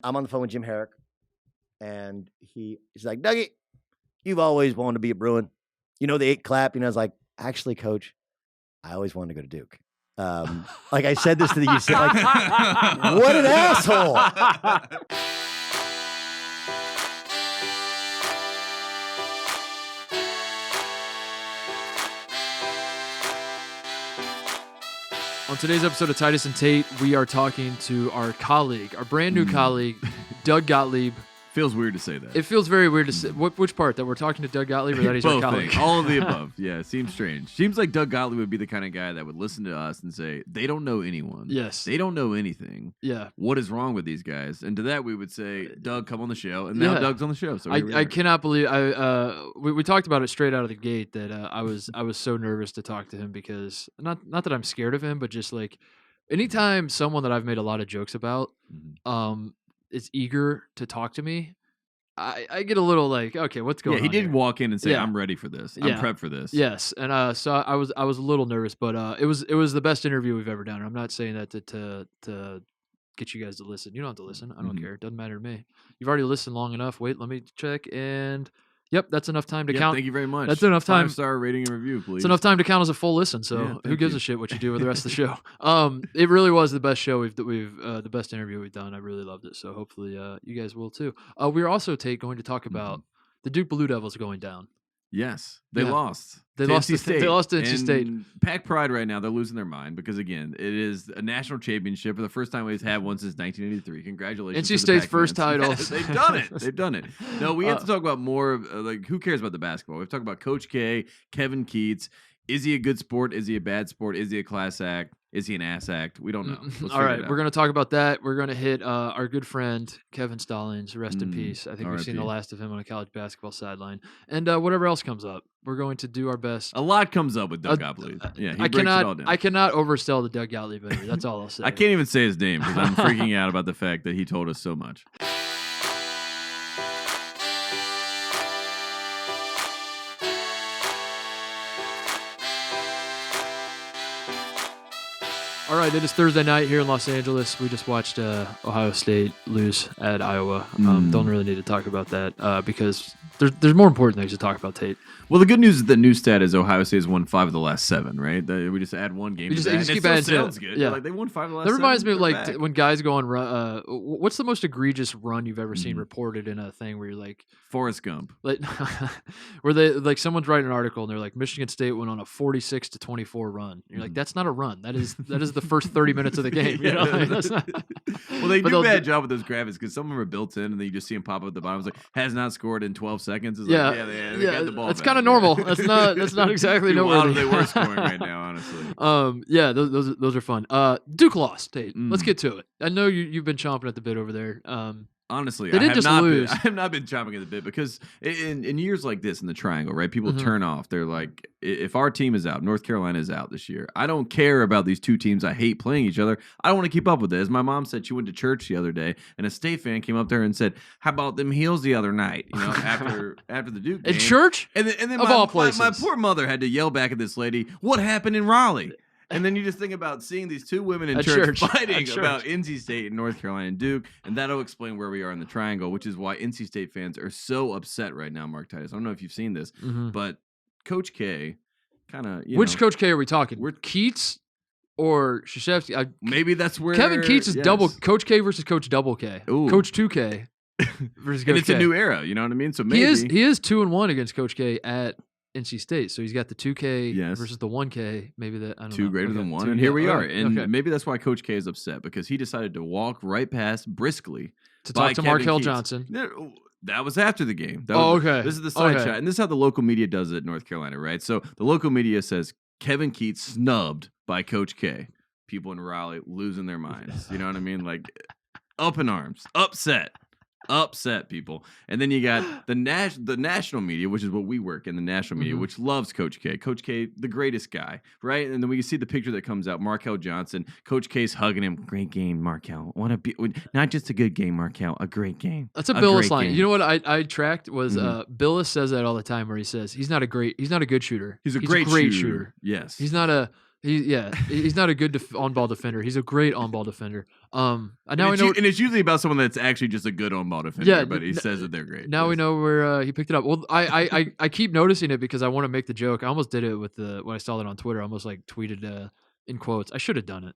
I'm on the phone with Jim Herrick, and he's like, Dougie, you've always wanted to be a Bruin. You know the 8 clap. I was like, actually, Coach, I always wanted to go to Duke. Like I said this to the UC. Like, what an asshole. On today's episode of Titus and Tate, we are talking to our colleague, our brand new colleague, Doug Gottlieb. Feels weird to say that. It feels very weird to say. Which part? That we're talking to Doug Gottlieb or that he's our colleague? All of the above. Yeah, seems strange. Seems like Doug Gottlieb would be the kind of guy that would listen to us and say, they don't know anyone. Yes. They don't know anything. Yeah. What is wrong with these guys? And to that we would say, Doug, come on the show. And now Doug's on the show. So I cannot believe we talked about it straight out of the gate that I was so nervous to talk to him because not that I'm scared of him, but just like anytime someone that I've made a lot of jokes about is eager to talk to me, I get a little like, okay, what's going on? Yeah, he did here? walk in and say, I'm ready for this. I'm prepped for this. Yes. And so I was a little nervous, but it was the best interview we've ever done. And I'm not saying that to get you guys to listen. You don't have to listen. I don't care. It doesn't matter to me. You've already listened long enough. Wait, let me check. And yep, that's enough time to count. Thank you very much. That's enough time. 5-star rating and review, please. It's enough time to count as a full listen. So who gives a shit what you do with the rest of the show? It really was the best show we've the best interview we've done. I really loved it. So hopefully you guys will too. We're also going to talk about the Duke Blue Devils going down. Yes, they lost. They lost to NC State. Pack Pride right now, they're losing their mind because, again, it is a national championship for the first time we've had one since 1983. Congratulations. NC State's first title. Yes, they've done it. They've done it. No, we have to talk about more of, like, who cares about the basketball? We have to talk about Coach K, Kevin Keats. Is he a good sport? Is he a bad sport? Is he a class act? Is he an ass act? We don't know. All right, we're going to talk about that. We're going to hit our good friend, Kevin Stallings, rest in peace. I think we've seen the last of him on a college basketball sideline. And whatever else comes up, we're going to do our best. A lot comes up with Doug Gottlieb. Yeah, he breaks it all down. I cannot oversell the Doug Gottlieb interview. That's all I'll say. I can't even say his name because I'm freaking out about the fact that he told us so much. All right, it is Thursday night here in Los Angeles. We just watched Ohio State lose at Iowa. Don't really need to talk about that because there's more important things to talk about, Tate. Well, the good news is the new stat is Ohio State has won 5 of the last 7, right? We just add one game. We just keep adding sounds good. Yeah, like they won 5 of the last 7. That reminds me of like when guys go on run. What's the most egregious run you've ever seen reported in a thing where you're like Forrest Gump, like where they like someone's writing an article and they're like Michigan State went on a 46-24 run. And you're like, that's not a run. That is the first 30 minutes of the game. You know? Like, that's not... Well, they do a bad job with those graphics because some of them are built in and then you just see them pop up at the bottom. It's like has not scored in 12 seconds. It's like, they got the ball. That's kind of normal. That's not exactly noteworthy. They were scoring right now, honestly. Those are fun. Duke lost, Tate. Let's get to it. I know you've been chomping at the bit over there. Honestly, I have not been chomping at the bit because in years like this in the triangle, right? People turn off. They're like, if our team is out, North Carolina is out this year. I don't care about these two teams. I hate playing each other. I don't want to keep up with it. As my mom said, she went to church the other day, and a State fan came up to her and said, "How about them heels the other night?" You know, after the Duke game. In church, and then of all places, my poor mother had to yell back at this lady, "What happened in Raleigh?" And then you just think about seeing these two women in church fighting about NC State and North Carolina and Duke, and that'll explain where we are in the triangle, which is why NC State fans are so upset right now, Mark Titus. I don't know if you've seen this, but Coach K kind of... Which Coach K are we talking? Keats or Krzyzewski? Maybe that's where... Kevin Keats is double... Coach K versus Coach Double K. Ooh. Coach 2K versus Coach K. And it's a new era, you know what I mean? So maybe... He is 2-1 against Coach K at... NC State, so he's got the 2K versus the 1K. Maybe that I don't know. 2 greater than 1, and here we are. And maybe that's why Coach K is upset because he decided to walk right past briskly to talk to Markel Johnson. That was after the game. Okay. This is the side shot, and this is how the local media does it at North Carolina, right? So the local media says Kevin Keats snubbed by Coach K. People in Raleigh losing their minds. You know what I mean? Like up in arms, upset people. And then you got the national media, which is what we work in, the national media, which loves Coach K. Coach K, the greatest guy, right? And then we see the picture that comes out, Markel Johnson. Coach K's hugging him. Great game, Markel. Not just a good game, Markel, a great game. That's a Billis line. Game. You know what I tracked was Billis says that all the time where he says he's not a good shooter. He's a great shooter. Yes. He's not a He's not a good on-ball defender. He's a great on-ball defender. And it's usually about someone that's actually just a good on-ball defender. Yeah, but he says that they're great. Now we know where he picked it up. Well, I keep noticing it because I want to make the joke. I almost did it with when I saw that on Twitter. I almost like tweeted in quotes. I should have done it.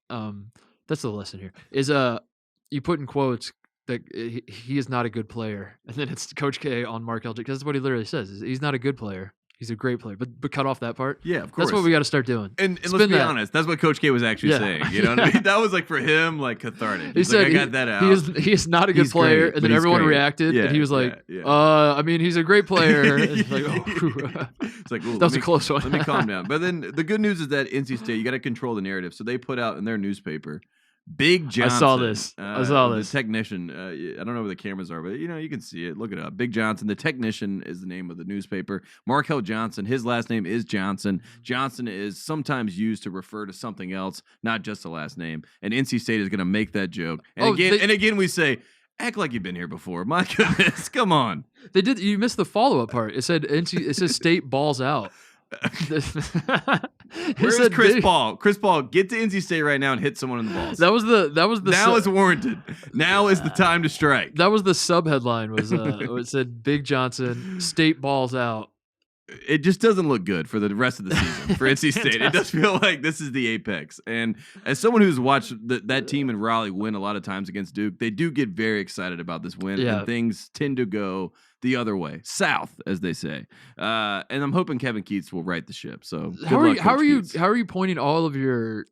That's the lesson here. Is you put in quotes that he is not a good player, and then it's Coach K on Mark Eldrick. That's what he literally says. He's not a good player. He's a great player, but cut off that part. Yeah, of course. That's what we got to start doing. And let's be honest, that's what Coach K was actually saying. You know what I mean? That was like for him, like cathartic. He said, I got that out. He is not a good player, great, and then everyone reacted, yeah, and he was like, yeah. I mean, he's a great player. It's like, it's like, that was a close one. Let me calm down. But then the good news is that NC State, you got to control the narrative. So they put out in their newspaper, Big Johnson. I saw this. The technician. I don't know where the cameras are, but you can see it. Look it up. Big Johnson. The technician is the name of the newspaper. Markel Johnson. His last name is Johnson. Johnson is sometimes used to refer to something else, not just a last name. And NC State is going to make that joke. And again, we say, act like you've been here before. My goodness, come on. They did. You missed the follow-up part. It said it says State balls out. Where's Chris Paul? Chris Paul, get to NC State right now and hit someone in the balls. That was the. Now is warranted. Now is the time to strike. That was the sub headline. Was it said Big Johnson State balls out. It just doesn't look good for the rest of the season for NC State. It does feel like this is the apex. And as someone who's watched that team in Raleigh win a lot of times against Duke, they do get very excited about this win. Yeah. And things tend to go the other way, south, as they say. And I'm hoping Kevin Keats will right the ship. So how are you pointing all of your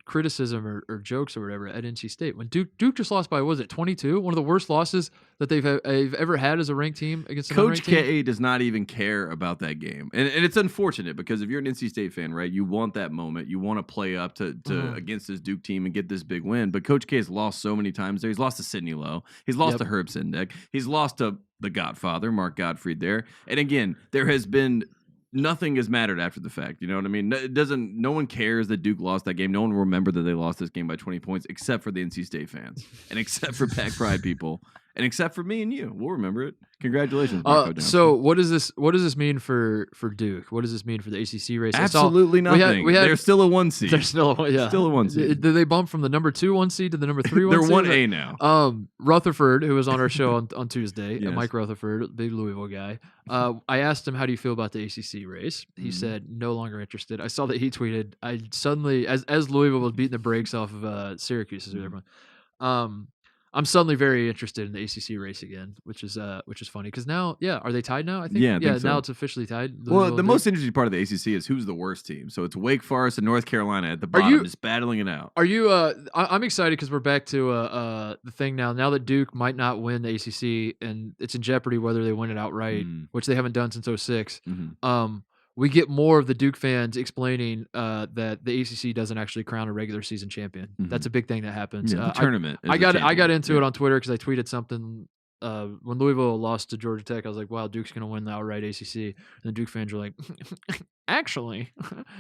criticism or jokes or whatever at NC State when Duke just lost by, what was it, 22? One of the worst losses that they've ever had as a ranked team against an Coach unranked team? K does not even care about that game. And it's unfortunate because if you're an NC State fan, right, you want that moment. You want to play up to against this Duke team and get this big win. But Coach K has lost so many times there. He's lost to Sidney Lowe. He's lost to Herb Sendek. He's lost to the Godfather, Mark Gottfried there. And again, there has been nothing has mattered after the fact. You know what I mean? No one cares that Duke lost that game. No one will remember that they lost this game by 20 points except for the NC State fans and except for Pack Pride people and except for me and you. We'll remember it. Congratulations, Marco Johnson. So what does this mean for Duke? What does this mean for the ACC race? Absolutely nothing. They're still a 1 seed. They're still a 1 seed. Did they bump from the number 2 1 seed to the number 3 1 seed? They're 1A now. Rutherford, who was on our show on Tuesday, yes. Mike Rutherford, big Louisville guy. I asked him, how do you feel about the ACC race? He said, no longer interested. I saw that he tweeted, I suddenly, as Louisville was beating the brakes off of Syracuse, I'm suddenly very interested in the ACC race again, which is funny because now, are they tied now? I think. Yeah, I think so. Now it's officially tied. Well, the most interesting part of the ACC is who's the worst team. So it's Wake Forest and North Carolina at the bottom, just battling it out. Are you? I'm excited because we're back to the thing now. Now that Duke might not win the ACC and it's in jeopardy whether they win it outright, which they haven't done since 2006. We get more of the Duke fans explaining that the ACC doesn't actually crown a regular season champion. That's a big thing that happens. Yeah, the tournament. I got into it on Twitter because I tweeted something when Louisville lost to Georgia Tech. I was like, "Wow, Duke's going to win the outright ACC." And the Duke fans were like, "Actually,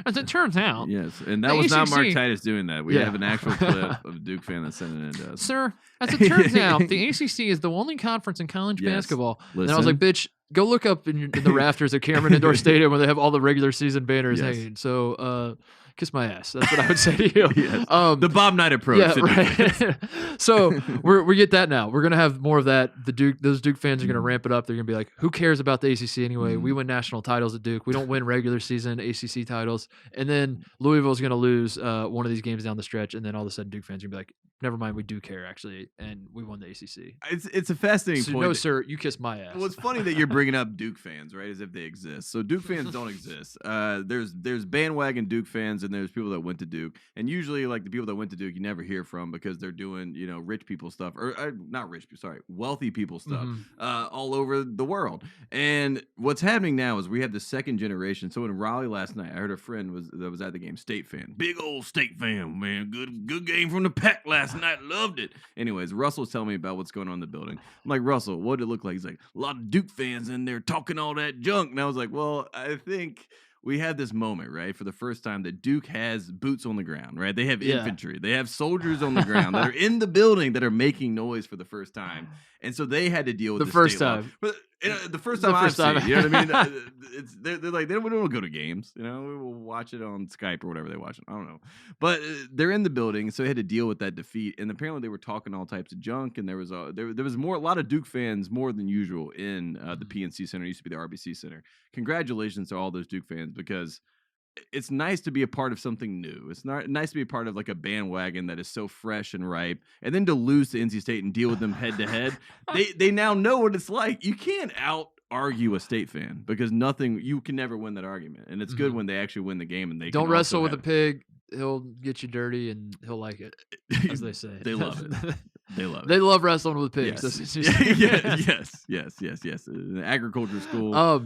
as it turns out, yes." And that was not Mark Titus doing that. We have an actual clip of a Duke fan that sent it in to us. Sir, as it turns out, the ACC is the only conference in college basketball. And I was like, "Bitch, go look up in the rafters at Cameron Indoor Stadium where they have all the regular season banners hanging." So, kiss my ass. That's what I would say to you. Yes. The Bob Knight approach. Yeah, right. So we get that now. We're gonna have more of that. Those Duke fans are gonna ramp it up. They're gonna be like, "Who cares about the ACC anyway? We win national titles at Duke. We don't win regular season ACC titles." And then Louisville's gonna lose one of these games down the stretch, and then all of a sudden Duke fans are gonna be like, "Never mind, we do care actually, and we won the ACC." It's a fascinating point. No, sir, you kiss my ass. Well, it's funny that you're bringing up Duke fans, right? As if they exist. So Duke fans don't exist. There's bandwagon Duke fans, and there's people that went to Duke, and usually like the people that went to Duke you never hear from because they're doing rich people stuff or not rich people, sorry, wealthy people stuff all over the world. And what's happening now is we have the second generation. So in Raleigh last night, I heard a friend that was at the game, State fan, big old State fan, man, good game from the Pack last night, loved it. Anyways, Russell was telling me about what's going on in the building. I'm like, Russell, what did it look like? He's like, a lot of Duke fans in there talking all that junk. And I was like, well, I think we had this moment, right, for the first time that Duke has boots on the ground, right? They have infantry. They have soldiers on the ground that are in the building that are making noise for the first time. And so they had to deal with the first time. The first The time I've first time. seen it, you know what I mean? They're like, they don't go to games. You know, we will watch it on Skype or whatever they watch it. I don't know. But they're in the building, so they had to deal with that defeat. And apparently they were talking all types of junk. And there was a lot of Duke fans more than usual in the PNC Center. It used to be the RBC Center. Congratulations to all those Duke fans, because it's nice to be a part of something new. It's not nice to be a part of like a bandwagon that is so fresh and ripe, and then to lose to NC State and deal with them head to head. They now know what it's like. You can't out argue a State fan, because you can never win that argument. And it's good when they actually win the game and they don't wrestle with a pig. He'll get you dirty and he'll like it, as they say. They love it. They love it. They love wrestling with pigs. Yes. Yes. An agriculture school.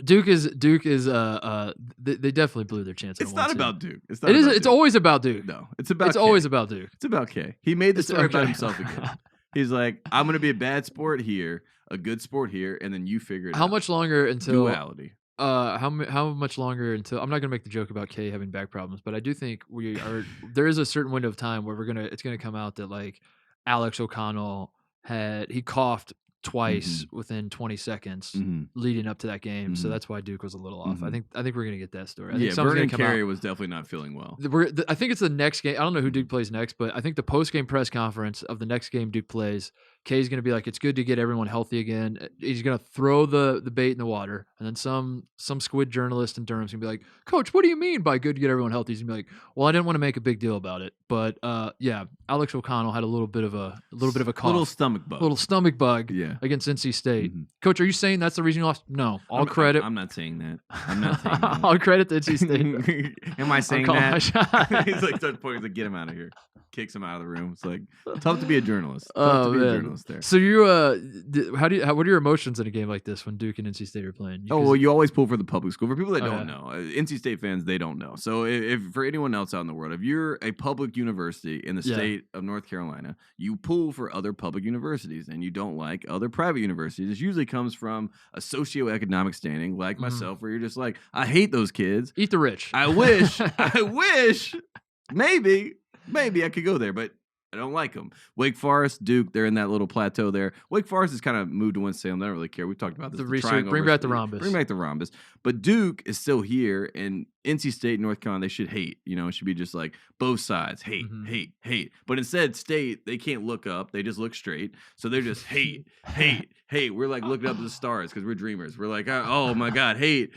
Duke is they definitely blew their chance. It's not about Duke. It's always about Duke. No, it's about K. Always about Duke. It's about K. He made the story about himself again. He's like, I'm going to be a bad sport here, a good sport here, and then you figure it out. How much longer until duality? How much longer until I'm not going to make the joke about K having back problems, but I do think there is a certain window of time where it's going to come out that like Alex O'Connell he coughed twice within 20 seconds leading up to that game, so that's why Duke was a little off. I think we're gonna get that story. I think Vernon Carey was definitely not feeling well. I think it's the next game. I don't know who Duke plays next, but I think the post-game press conference of the next game Duke plays, Kay's gonna be like, "It's good to get everyone healthy again." He's gonna throw the bait in the water, and then some squid journalist in Durham's gonna be like, "Coach, what do you mean by good to get everyone healthy?" He's gonna be like, "Well, I didn't want to make a big deal about it, but yeah, Alex O'Connell had a little bit of a cough, little stomach bug, against NC State." Coach, are you saying that's the reason you lost? No, all credit. I'm not saying that. I'm not saying that. All credit to NC State. Am I saying that? He's like, starts pointing, like, get him out of here. Kicks him out of the room. It's like tough to be a journalist. Tough to be a journalist there. So you, what are your emotions in a game like this when Duke and NC State are playing? You always pull for the public school. For people that don't know, NC State fans, they don't know. So if for anyone else out in the world, if you're a public university in the state of North Carolina, you pull for other public universities, and you don't like other private universities. It usually comes from a socioeconomic standing, like myself, where you're just like, I hate those kids. Eat the rich. I wish, maybe I could go there, but I don't like them. Wake Forest, Duke, they're in that little plateau there. Wake Forest has kind of moved to Winston-Salem. They don't really care. We've talked about this. Bring back the rhombus. Bring back the rhombus. But Duke is still here, and NC State and North Carolina, they should hate. You know, it should be just like both sides. Hate. But instead, State, they can't look up. They just look straight. So they're just hate. We're like looking up at the stars because we're dreamers. We're like, oh my God, hate.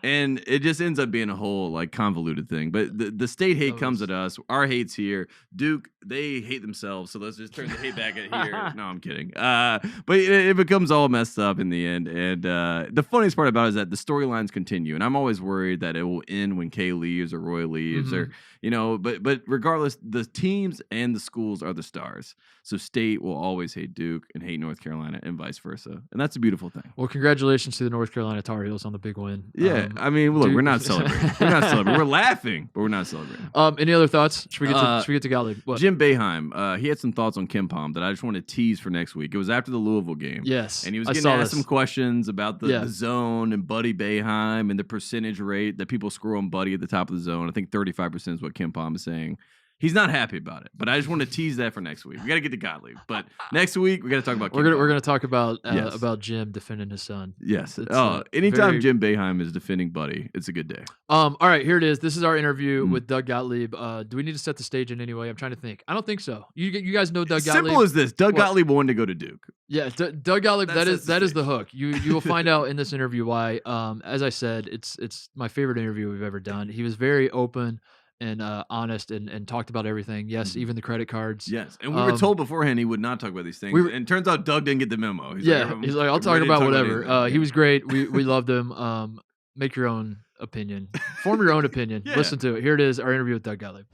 And it just ends up being a whole like convoluted thing. But the State hate comes at us. Our hate's here. Duke, they hate themselves. So let's just turn the hate back at here. No, I'm kidding. But it becomes all messed up in the end. And the funniest part about it is that the storylines continue. And I'm always worried that it will end when Kay leaves or Roy leaves or, you know, but regardless, the teams and the schools are the stars. So State will always hate Duke and hate North Carolina and vice versa. And that's a beautiful thing. Well, congratulations to the North Carolina Tar Heels on the big win. Yeah. I mean, look, we're not celebrating. We're laughing, but we're not celebrating. Any other thoughts? Should we get to Gottlieb? What? Jim Boeheim, he had some thoughts on Kim Palm that I just want to tease for next week. It was after the Louisville game. Yes. And he was getting asked some questions about the zone and Buddy Boeheim and the percentage rate that people score on Buddy at the top of the zone. I think 35% is what Kim Palm is saying. He's not happy about it, but I just want to tease that for next week. We got to get to Gottlieb, but next week we got to talk about. We're gonna talk about Jim defending his son. Yes. Anytime Jim Boeheim is defending Buddy, it's a good day. All right, here it is. This is our interview with Doug Gottlieb. Do we need to set the stage in any way? I'm trying to think. I don't think so. You guys know Doug Gottlieb. Simple as this. Doug Gottlieb wanted to go to Duke. Yeah, Doug Gottlieb. That is the hook. You will find out in this interview why. As I said, it's my favorite interview we've ever done. He was very open and honest and talked about everything. Yes, even the credit cards. Yes, and we were told beforehand he would not talk about these things. And it turns out Doug didn't get the memo. He's like, I'll talk about whatever. He was great. We loved him. Make your own opinion. Form your own opinion. Yeah. Listen to it. Here it is, our interview with Doug Gottlieb.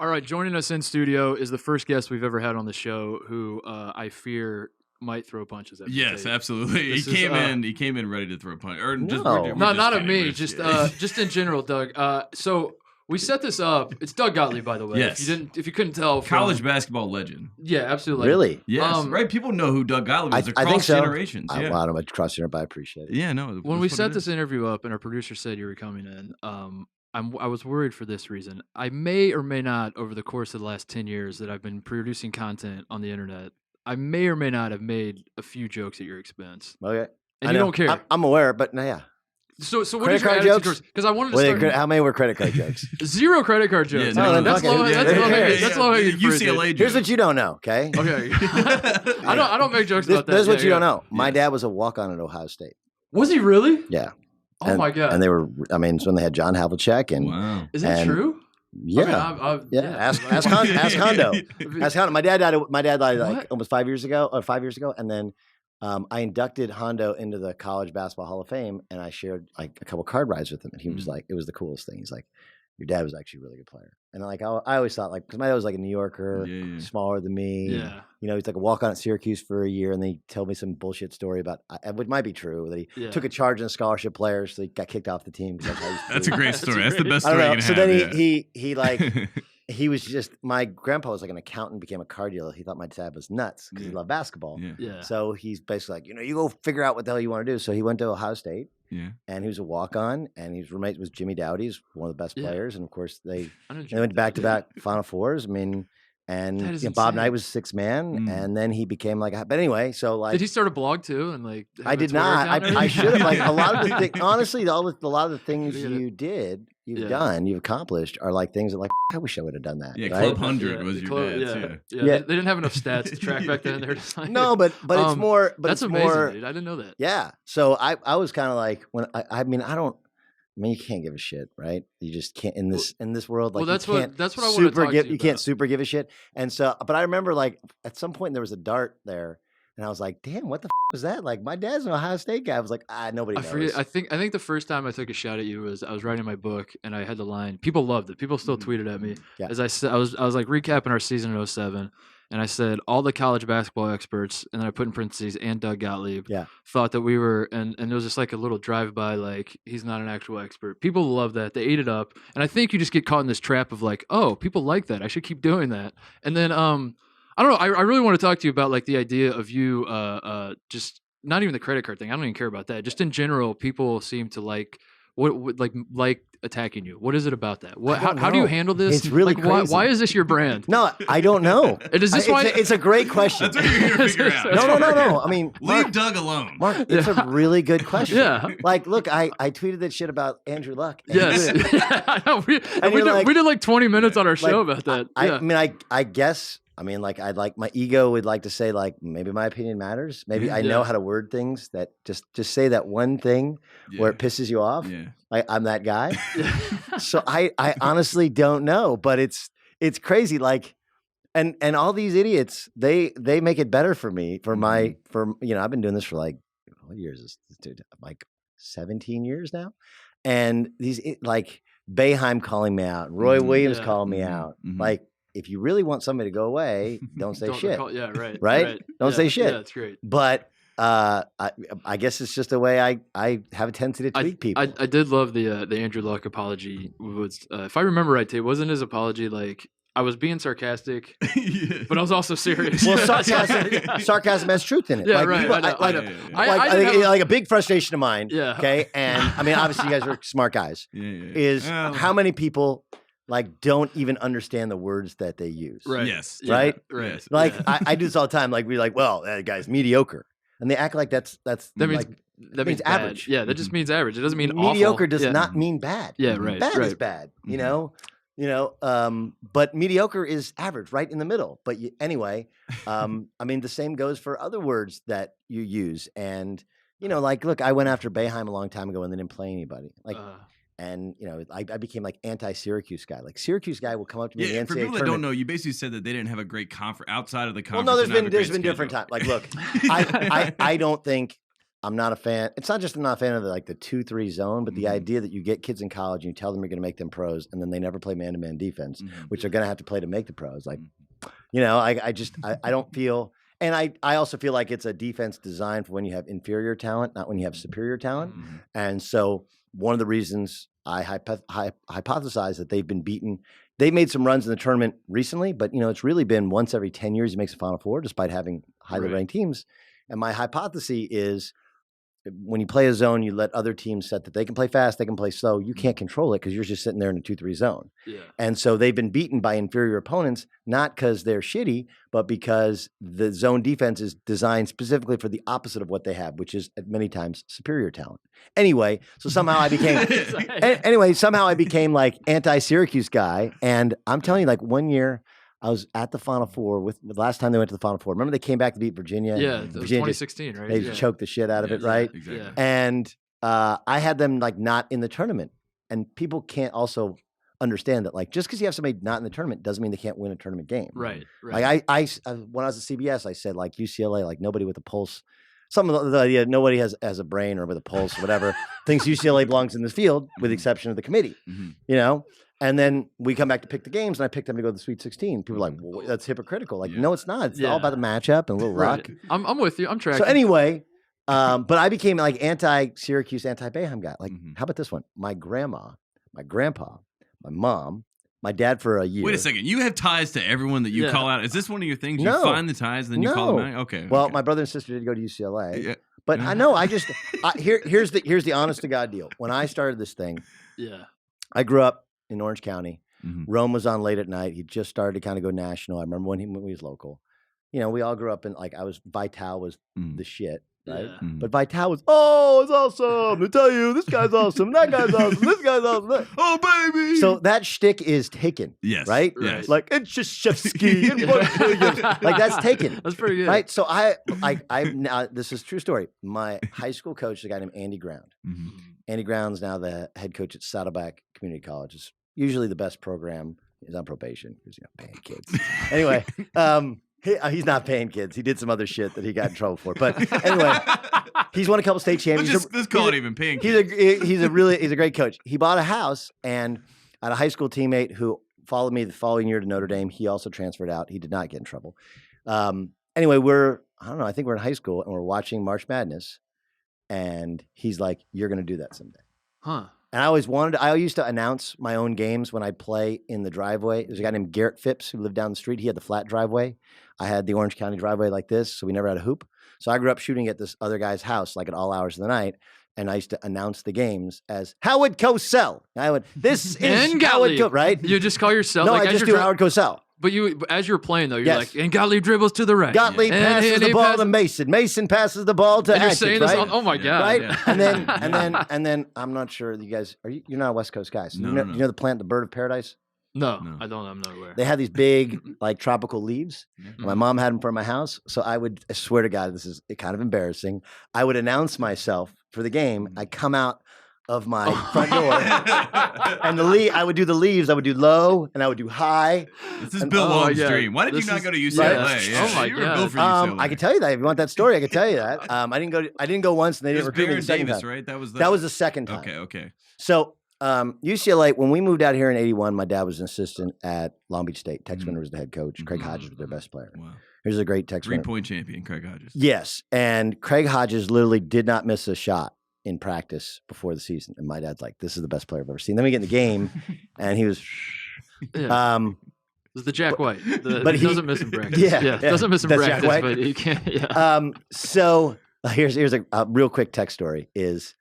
All right, joining us in studio is the first guest we've ever had on the show who I fear might throw punches at me. Yes, absolutely. He came in ready to throw a punch. Or just, not at me, just in general, Doug. So we set this up. It's Doug Gottlieb, by the way. Yes. If you couldn't tell, college basketball legend. Yeah, absolutely. Really? Yes. Right. People know who Doug Gottlieb is across generations. I don't know across generations, but I appreciate it. Yeah, no. When we set this interview up, and our producer said you were coming in, I was worried for this reason. I may or may not, over the course of the last 10 years that I've been producing content on the internet, I may or may not have made a few jokes at your expense, Okay. and I you know. don't care. I'm aware, but no, yeah. So what Credit is your card attitude jokes? towards? Because I wanted to Were they start. how many were credit card jokes? 0 credit card jokes. Yeah, no, that's okay. low. Yeah, That's yeah, low. yeah, That's low hanging fruit, UCLA dude. Here's joke. what you don't know, okay? Okay. I don't make jokes about that. This is what you Yeah. don't know. My dad was a walk-on at Ohio State. Was he really? Yeah. Oh my god. And they were. I mean, it's when they had John Havlicek and Wow. Is that and- true? yeah. I mean, Yeah, ask Hondo. Ask Hondo. My dad died like What? almost 5 years ago, and then I inducted Hondo into the College Basketball Hall of Fame, and I shared like a couple card rides with him, and he was like, it was the coolest thing. He's like, your dad was actually a really good player, and like I always thought like because my dad was like a New Yorker, smaller than me. Yeah. You know, he's like a walk on at Syracuse for a year, and then he told me some bullshit story about, which might be true, that he took a charge on a scholarship player, so he got kicked off the team. That's a great story. That's the best I story don't you know. can So have. then he like he was just my grandpa was like an accountant, became a car dealer. He thought my dad was nuts because he loved basketball. Yeah. So he's basically like, you go figure out what the hell you want to do. So he went to Ohio State. Yeah. And he was a walk on, and he was roommates with Jimmy Dowdy, who's one of the best players. And of course they went back to back Final Fours. I mean. And Bob Knight was 6th man, and then he became like. But anyway, so like, did he start a blog too? And like, I did not. I should have. Like a lot of the things. Honestly, a lot of the things you've done, you've accomplished are like things that like I wish I would have done that. Yeah, right? Club 100 was your dad's. Yeah. They didn't have enough stats to track back then. They're just like, no, but it's more. But that's it's amazing, more, dude. I didn't know that. Yeah. So I was kind of like when I mean you can't give a shit, right? You just can't in this world. Like, that's what I want to talk to you You can't super give a shit. And so, but I remember like at some point there was a dart there, and I was like, "Damn, what the was that?" Like my dad's an Ohio State guy. I was like, nobody knows. I think the first time I took a shot at you was I was writing my book, and I had the line. People loved it. People still tweeted at me as I said. I was like recapping our season in 07. And I said, all the college basketball experts, and then I put in parentheses, and Doug Gottlieb, thought that we were, and it was just like a little drive-by, like, he's not an actual expert. People love that. They ate it up. And I think you just get caught in this trap of like, oh, people like that. I should keep doing that. And then, I don't know, I really want to talk to you about like the idea of you just, not even the credit card thing. I don't even care about that. Just in general, people seem to like attacking you. What is it about that? How do you handle this? It's really like, crazy. why is this your brand? No, I don't know. Is this why? It's a great question. That's what you're here to figure out. No. I mean, leave Doug alone. Mark, it's a really good question. Yeah. Like, look, I tweeted that shit about Andrew Luck. Yes. I know. We did like 20 minutes on our show about that. I mean, I guess. I mean, like, my ego would like to say, like, maybe my opinion matters. Maybe I know how to word things that just say that one thing where it pisses you off. Yeah. I'm that guy. So I honestly don't know, but it's crazy. Like, and all these idiots, they make it better for me I've been doing this for like, what years is this, dude? Like 17 years now. And these like Boeheim calling me out, Roy Williams calling me out. Like, if you really want somebody to go away, don't say shit. Right? Don't say shit. Yeah, that's great. But I guess it's just the way I have a tendency to tweet people. I did love the Andrew Luck apology. Was if I remember right, Tate, wasn't his apology like I was being sarcastic, but I was also serious? Well, sarcasm has truth in it. Yeah, like, right. People, I think like a big frustration of mine. Yeah. Okay, and I mean, obviously, you guys are smart guys. Is how many people like don't even understand the words that they use. Right. Yes. Right. Right. Yes. Like I do this all the time. Like we're like, well, that guy's mediocre, and they act like that means average. Yeah, that just means average. It doesn't mean mediocre. Awful. Does not mean bad. Yeah. Right. Bad is bad. You know. But mediocre is average, right in the middle. But anyway, I mean, the same goes for other words that you use, and like, look, I went after Boeheim a long time ago, and they didn't play anybody. Like. And I became like anti-Syracuse guy. Like Syracuse guy will come up to me. Yeah, in the for NCAA people that don't know, you basically said that they didn't have a great conference outside of the conference. Well, no, there's been different times. Like, look, I don't think I'm not a fan. It's not just I'm not a fan of the 2-3 zone, but the idea that you get kids in college and you tell them you're going to make them pros, and then they never play man-to-man defense, which they're going to have to play to make the pros. Like, I don't feel. And I also feel like it's a defense designed for when you have inferior talent, not when you have superior talent. And so one of the reasons I hypothesize that they've been beaten, they made some runs in the tournament recently, but it's really been once every 10 years he makes the Final Four, despite having highly ranked teams. And my hypothesis is when you play a zone, you let other teams set that they can play fast, they can play slow. You can't control it because you're just sitting there in a 2-3 zone. Yeah. And so they've been beaten by inferior opponents, not because they're shitty, but because the zone defense is designed specifically for the opposite of what they have, which is at many times superior talent. Anyway, so somehow I became like anti-Syracuse guy. And I'm telling you, like one year I was at the Final Four with the last time they went to the Final Four. Remember they came back to beat Virginia? Yeah, it was 2016, right? They choked the shit out of it, right? Exactly. Yeah. And I had them like not in the tournament. And people can't also understand that like just because you have somebody not in the tournament doesn't mean they can't win a tournament game. Right. Like I when I was at CBS, I said like UCLA, like nobody with a pulse. Some of the idea nobody has a brain or with a pulse or whatever thinks UCLA belongs in this field, with the exception of the committee. You know. And then we come back to pick the games, and I picked them to go to the Sweet 16. People are like, well, that's hypocritical. Like, no, it's not. It's all about the matchup and a little luck. I'm with you. I'm tracking. So anyway, but I became like anti-Syracuse, anti-Bayham guy. Like, how about this one? My grandma, my grandpa, my mom, my dad for a year. Wait a second. You have ties to everyone that you call out. Is this one of your things? No. You find the ties and then you call them out? Okay. Well, my brother and sister did go to UCLA. Yeah. But I know, here's the honest to God deal. When I started this thing, I grew up in Orange County. Rome was on late at night. He just started to kind of go national. I remember when he was local. You know, we all grew up in like Vital was the shit, right? Yeah. But Vital was, oh, it's awesome. To tell you, this guy's awesome. That guy's awesome. This guy's awesome. Oh, baby. So that shtick is taken. Yes. Right? Yes. Like it's just Shevsky. Like that's taken. That's pretty good. Right? So I now this is a true story. My high school coach is a guy named Andy Ground. Andy Ground's now the head coach at Saddleback Community College. It's usually the best program. He's on probation because paying kids. Anyway, he's not paying kids. He did some other shit that he got in trouble for. But anyway, he's won a couple state championships. Let's call it even paying kids. He's a great coach. He bought a house, and I had a high school teammate who followed me the following year to Notre Dame. He also transferred out. He did not get in trouble. Anyway, I think we're in high school and we're watching March Madness, and he's like, "You're going to do that someday." Huh. And I used to announce my own games when I'd play in the driveway. There's a guy named Garrett Phipps who lived down the street. He had the flat driveway. I had the Orange County driveway like this, so we never had a hoop. So I grew up shooting at this other guy's house, like at all hours of the night. And I used to announce the games as Howard Cosell. This is Howard Cosell, right? You just call yourself? No, like, I just do Howard Cosell. But as you're playing though, you're like, and Gottlieb dribbles to the right. Gottlieb passes the ball to Mason. Mason passes the ball to You're Atchett, saying right? this oh my God. Right? Yeah. And then I'm not sure you guys you're not a West Coast guy. So No, you know, no. you know the plant, the bird of paradise? No, I don't. I'm not aware. They have these big like tropical leaves. My mom had them for my house. So I swear to God, this is kind of embarrassing. I would announce myself for the game. I come out of my front door, and I would do the leaves. I would do low, and I would do high. This is Bill Walton's dream. Why did you not go to UCLA? Oh my you were God. built for UCLA. I can tell you that if you want that story, I can tell you that. I didn't go once, and they didn't recruit me the second Davis, time. right? That was the second time. Okay. So UCLA, when we moved out here in '81, my dad was an assistant at Long Beach State. Tex Winter was the head coach. Craig Hodges was their best player. Wow. Here's a great Tex Winter. 3-point champion, Craig Hodges. Yes, and Craig Hodges literally did not miss a shot in practice before the season. And my dad's like, this is the best player I've ever seen. Then we get in the game, and he was... This is the Jack White. But he doesn't miss in practice. Yeah. Doesn't miss in That's practice, Jack White. but he can't. Yeah. So here's a real quick tech story is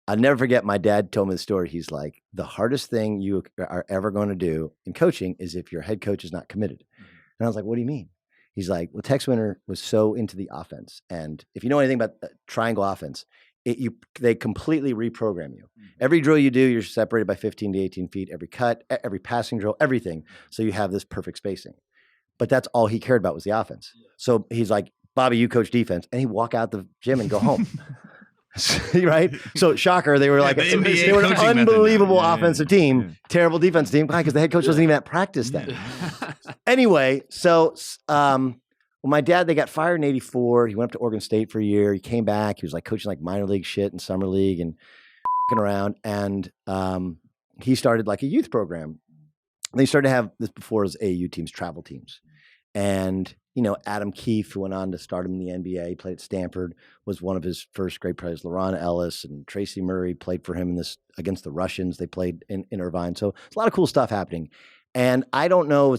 I'll never forget my dad told me the story. He's like, the hardest thing you are ever going to do in coaching is if your head coach is not committed. And I was like, what do you mean? He's like, well, Tex Winter was so into the offense. And if you know anything about triangle offense, they completely reprogram you. Every drill you do, you're separated by 15 to 18 feet. Every cut, every passing drill, everything. So you have this perfect spacing. But that's all he cared about was the offense. So he's like, Bobby, you coach defense. And he'd walk out the gym and go home. Right? So shocker, they were like, the NBA they were an coaching method unbelievable now. offensive team, terrible defense team. Why? Because the head coach wasn't even at practice then. Anyway, so well, my dad, they got fired in '84. He went up to Oregon State for a year. He came back. He was like coaching like minor league shit and summer league and around. And he started like a youth program. And they started to have this before as AAU teams, travel teams. And, Adam Keefe, who went on to start him in the NBA, he played at Stanford, was one of his first great players. LaRon Ellis and Tracy Murray played for him in this against the Russians. They played in Irvine. So it's a lot of cool stuff happening. And I don't know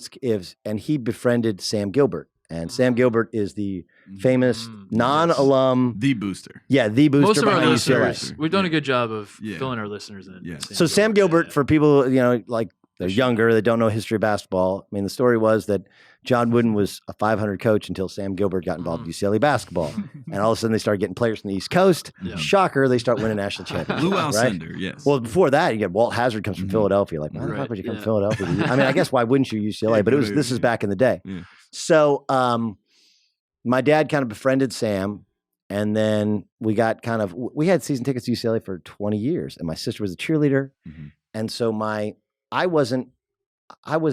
and he befriended Sam Gilbert, And Sam Gilbert is the famous non-alum. The booster. Yeah, the booster Most of our behind listeners, UCLA. we've done a good job of filling our listeners in. Yeah. So Sam Gilbert, for people, like they're younger, they don't know history of basketball. I mean, the story was that John Wooden was a 500 coach until Sam Gilbert got involved in UCLA basketball. And all of a sudden they started getting players from the East Coast. Yeah. Shocker, they start winning national championships. Lou right? Alcindor, yes. Well, before that, you get Walt Hazzard comes from Philadelphia. Like, why the fuck would you come from Philadelphia? I mean, I guess why wouldn't you UCLA? But this is back in the day. Yeah. So my dad kind of befriended Sam. And then we had season tickets to UCLA for 20 years. And my sister was a cheerleader. Mhm. And so I was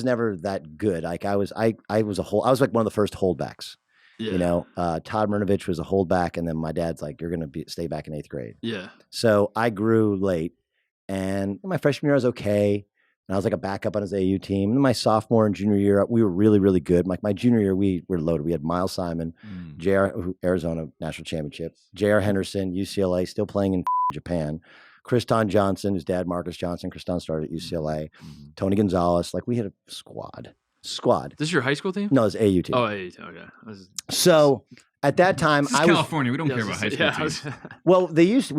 never that good. Like I was like one of the first holdbacks. Yeah. Todd Murnovich was a holdback, and then my dad's like, "You're going to stay back in 8th grade." Yeah. So I grew late, and my freshman year I was okay, and I was like a backup on his AU team. And then my sophomore and junior year we were really, really good. Like my junior year we were loaded. We had Miles Simon, Arizona national championship, J.R. Henderson, UCLA, still playing in Japan. Kriston Johnson, his dad, Marcus Johnson. Kriston started at UCLA. Tony Gonzalez. Like we had a squad. This is your high school team? No, it's AU team. Oh, AU team. Okay. So at that time, This is California. We don't care about high school teams. Well, we used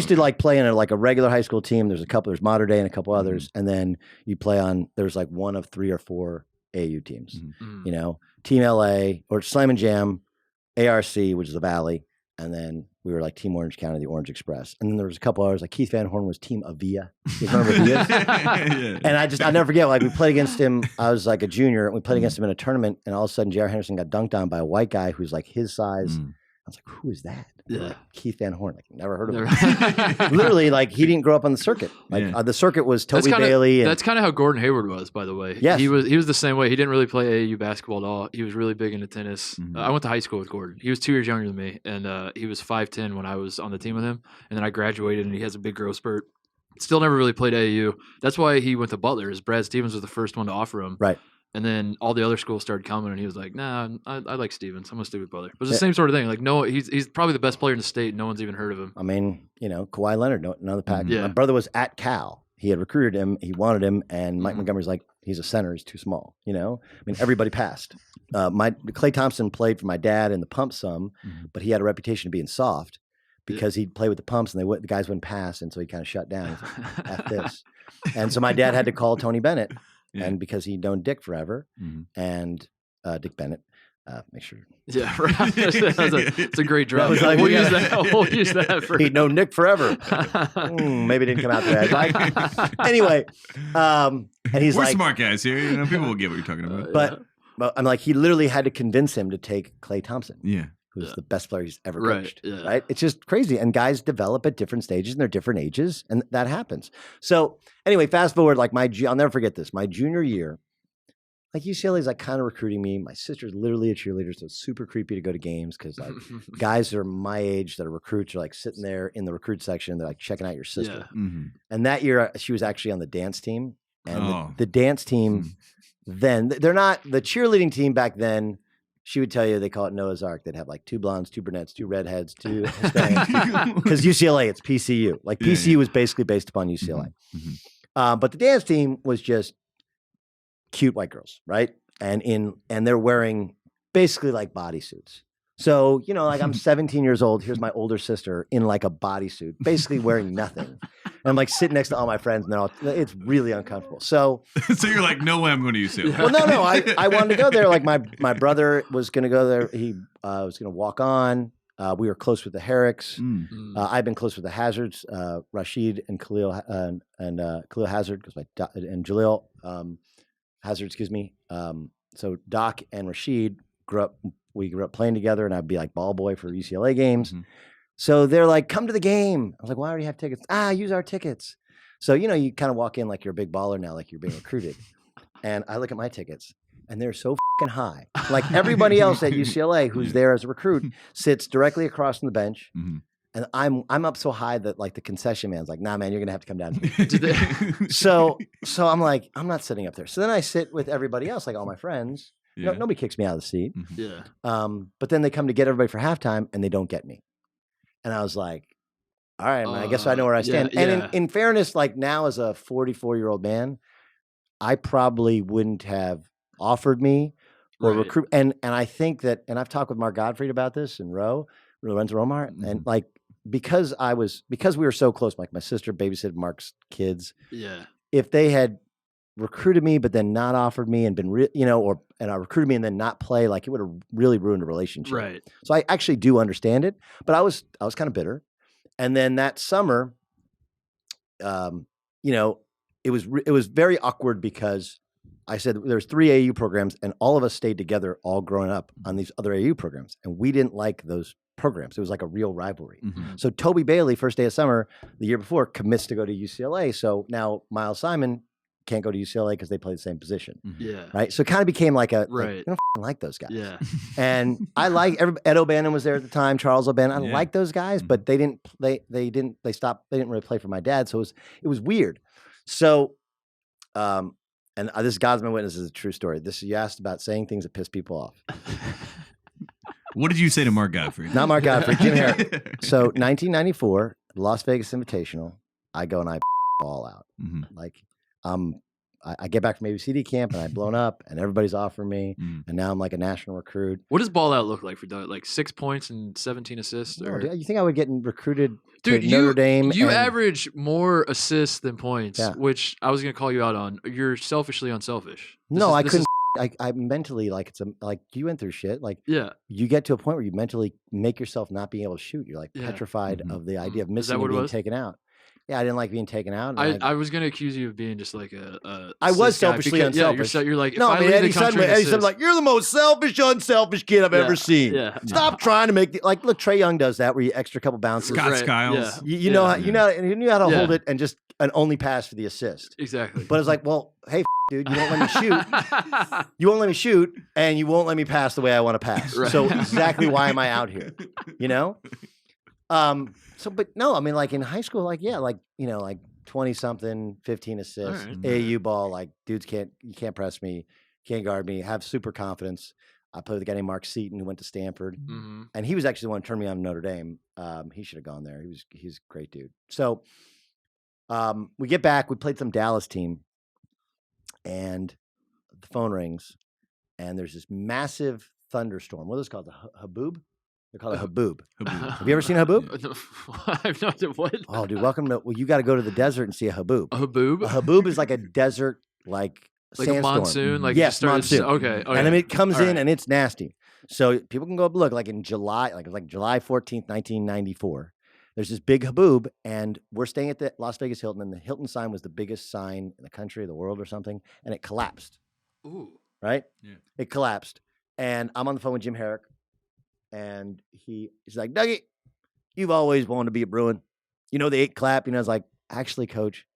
to like play in a regular high school team. There's Mater Dei and a couple others, and then you play on. There's like one of 3 or 4 AU teams. Team LA or Slam and Jam, ARC, which is the Valley. And then we were like Team Orange County, the Orange Express. And then there was a couple others, like Keith Van Horn was Team Avia. You remember Avia? And I'll never forget, like we played against him. I was like a junior, and we played against him in a tournament. And all of a sudden, J.R. Henderson got dunked on by a white guy who's like his size. I was like, who is that? Yeah. Like, Keith Van Horn. Like, never heard of him. Literally, like he didn't grow up on the circuit. Like the circuit was Toby Bailey. That's kind of how Gordon Hayward was, by the way. Yes. He was the same way. He didn't really play AAU basketball at all. He was really big into tennis. I went to high school with Gordon. He was 2 years younger than me, and he was 5'10" when I was on the team with him. And then I graduated, and he has a big growth spurt. Still never really played AAU. That's why he went to Butler. Is Brad Stevens was the first one to offer him. Right. And then all the other schools started coming, and he was like, "Nah, I like Stevens. I'm gonna stay with Butler." It was the same sort of thing. Like, no, he's probably the best player in the state. No one's even heard of him. I mean, Kawhi Leonard, another pack. Yeah. My brother was at Cal. He had recruited him. He wanted him, and Mike Montgomery's like, he's a center. He's too small. I mean, everybody passed. Klay Thompson played for my dad in the pump some, but he had a reputation of being soft because he'd play with the pumps, and the guys wouldn't pass, and so he kind of shut down. He's like, F this. And so my dad had to call Tony Bennett. Yeah. And because he'd known Dick forever, and Dick Bennett, make sure. Yeah, right. It's a great drop. We'll use that for. He'd known Nick forever. Maybe it didn't come out that. Anyway, and he's we're like, smart guys here. People will get what you're talking about. But I'm like, he literally had to convince him to take Klay Thompson. Yeah. Who's the best player he's ever coached, yeah. right? It's just crazy. And guys develop at different stages and they're different ages, and that happens. So anyway, fast forward, like I'll never forget this. My junior year, like UCLA is like kind of recruiting me. My sister's literally a cheerleader, so it's super creepy to go to games because like guys that are my age that are recruits are like sitting there in the recruit section. They're like checking out your sister. Yeah. And that year she was actually on the dance team. And the dance team then, they're not, the cheerleading team back then, she would tell you they call it Noah's Ark. They'd have like 2 blondes, 2 brunettes, 2 redheads, 2 Hispanics. Because UCLA, it's PCU. Like PCU was basically based upon UCLA. But the dance team was just cute white girls, right? And they're wearing basically like bodysuits. So, like I'm 17 years old. Here's my older sister in like a bodysuit, basically wearing nothing. And I'm like sitting next to all my friends, and it's really uncomfortable. So you're like, no way I'm going to UCLA. Well, no. I wanted to go there. Like my brother was going to go there. He was going to walk on. We were close with the Herricks. I've been close with the Hazards, Rashid and Khalil Khalil Hazard, and Jaleel Hazard, excuse me. So Doc and Rashid we grew up playing together, and I'd be like ball boy for UCLA games. So they're like, come to the game. I was like, well, I already have tickets. Use our tickets. So, you kind of walk in like you're a big baller now, like you're being recruited. And I look at my tickets, and they're so fucking high. Like everybody else at UCLA who's there as a recruit sits directly across from the bench. And I'm up so high that like the concession man's like, nah, man, you're going to have to come down. So I'm like, I'm not sitting up there. So then I sit with everybody else, like all my friends. Yeah. Nobody kicks me out of the seat. Yeah. But then they come to get everybody for halftime, and they don't get me. And I was like, all right, man, I guess I know where I stand. Yeah. And in fairness, like now as a 44-year-old man, I probably wouldn't have offered me, or Right. recruit. And I think that, and I've talked with Mark Gottlieb about this and Lorenzo Romar, and like because we were so close, like my sister babysitted Mark's kids. Yeah. If they had recruited me, but then not offered me and been, and I recruited me and then not play, like it would have really ruined a relationship. Right. So I actually do understand it, but I was kind of bitter. And then that summer, it was very awkward because I said there's 3 AAU programs and all of us stayed together all growing up on these other AAU programs. And we didn't like those programs. It was like a real rivalry. Mm-hmm. So Toby Bailey, first day of summer, the year before, commits to go to UCLA. So now Miles Simon can't go to UCLA because they play the same position. Yeah. Right. So it kind of became like Right. I don't like those guys. Yeah. And I like Ed O'Bannon was there at the time, Charles O'Bannon. I like those guys, but they didn't really play for my dad. So it was weird. So, and this God's my witness is a true story. You asked about saying things that piss people off. What did you say to Mark Gottlieb? Not Mark Gottlieb, Jim Herrick. So 1994, Las Vegas Invitational, I go and I ball out. Mm-hmm. Like, I get back from ABCD camp and I've blown up and everybody's offering me. And now I'm like a national recruit. What does ball out look like for Doug? Like 6 points and 17 assists? No, Or... dude, you think I would get recruited to Dude, Notre Dame? You and- average more assists than points, Yeah. which I was going to call you out on. You're selfishly unselfish. I couldn't. I mentally, like, you went through shit. Like, Yeah. you get to a point where you mentally make yourself not being able to shoot. You're like petrified of the idea of missing and being taken out. Yeah, I didn't like being taken out. I was going to accuse you of being just like a I was cis guy selfishly because, unselfish. Yeah, you're like, no, if I mean, leave Eddie the country Sutton, and Eddie Sutton, assist- like, you're the most selfish, unselfish kid I've ever seen. Yeah. Stop trying to make look. Trey Young does that where you extra couple bounces. Scott Right, Skiles. yeah. You know how you knew how to Yeah. hold it and just an only pass for the assist. Exactly. But it's like, well, hey, dude, you won't let me shoot. You won't let me shoot, and you won't let me pass the way I want to pass. Right. So exactly why am I out here? You know? But no, I mean, like in high school, like 20 something, 15 assists, All right. AAU ball, like dudes you can't press me, can't guard me, have super confidence. I played with a guy named Mark Seaton who went to Stanford, and he was actually the one who turned me on to Notre Dame. He should have gone there. He's a great dude. So we get back, we played some Dallas team, and the phone rings, and there's this massive thunderstorm. What is it called? The haboob? They're called a haboob. Have you ever seen a haboob? I've not what? Oh, dude, you got to go to the desert and see a haboob. A haboob? A haboob is like a desert, like a monsoon? Like yes, you monsoon. Okay. And I mean, it comes All in right. and it's nasty. So people can go up, look, like in July, like July 14th, 1994. There's this big haboob, and we're staying at the Las Vegas Hilton, and the Hilton sign was the biggest sign in the country, the world or something, and it collapsed. Ooh. Right? Yeah. It collapsed. And I'm on the phone with Jim Herrick, and he's like, Dougie, you've always wanted to be a Bruin. You know the 8 clap? I was like, actually, Coach,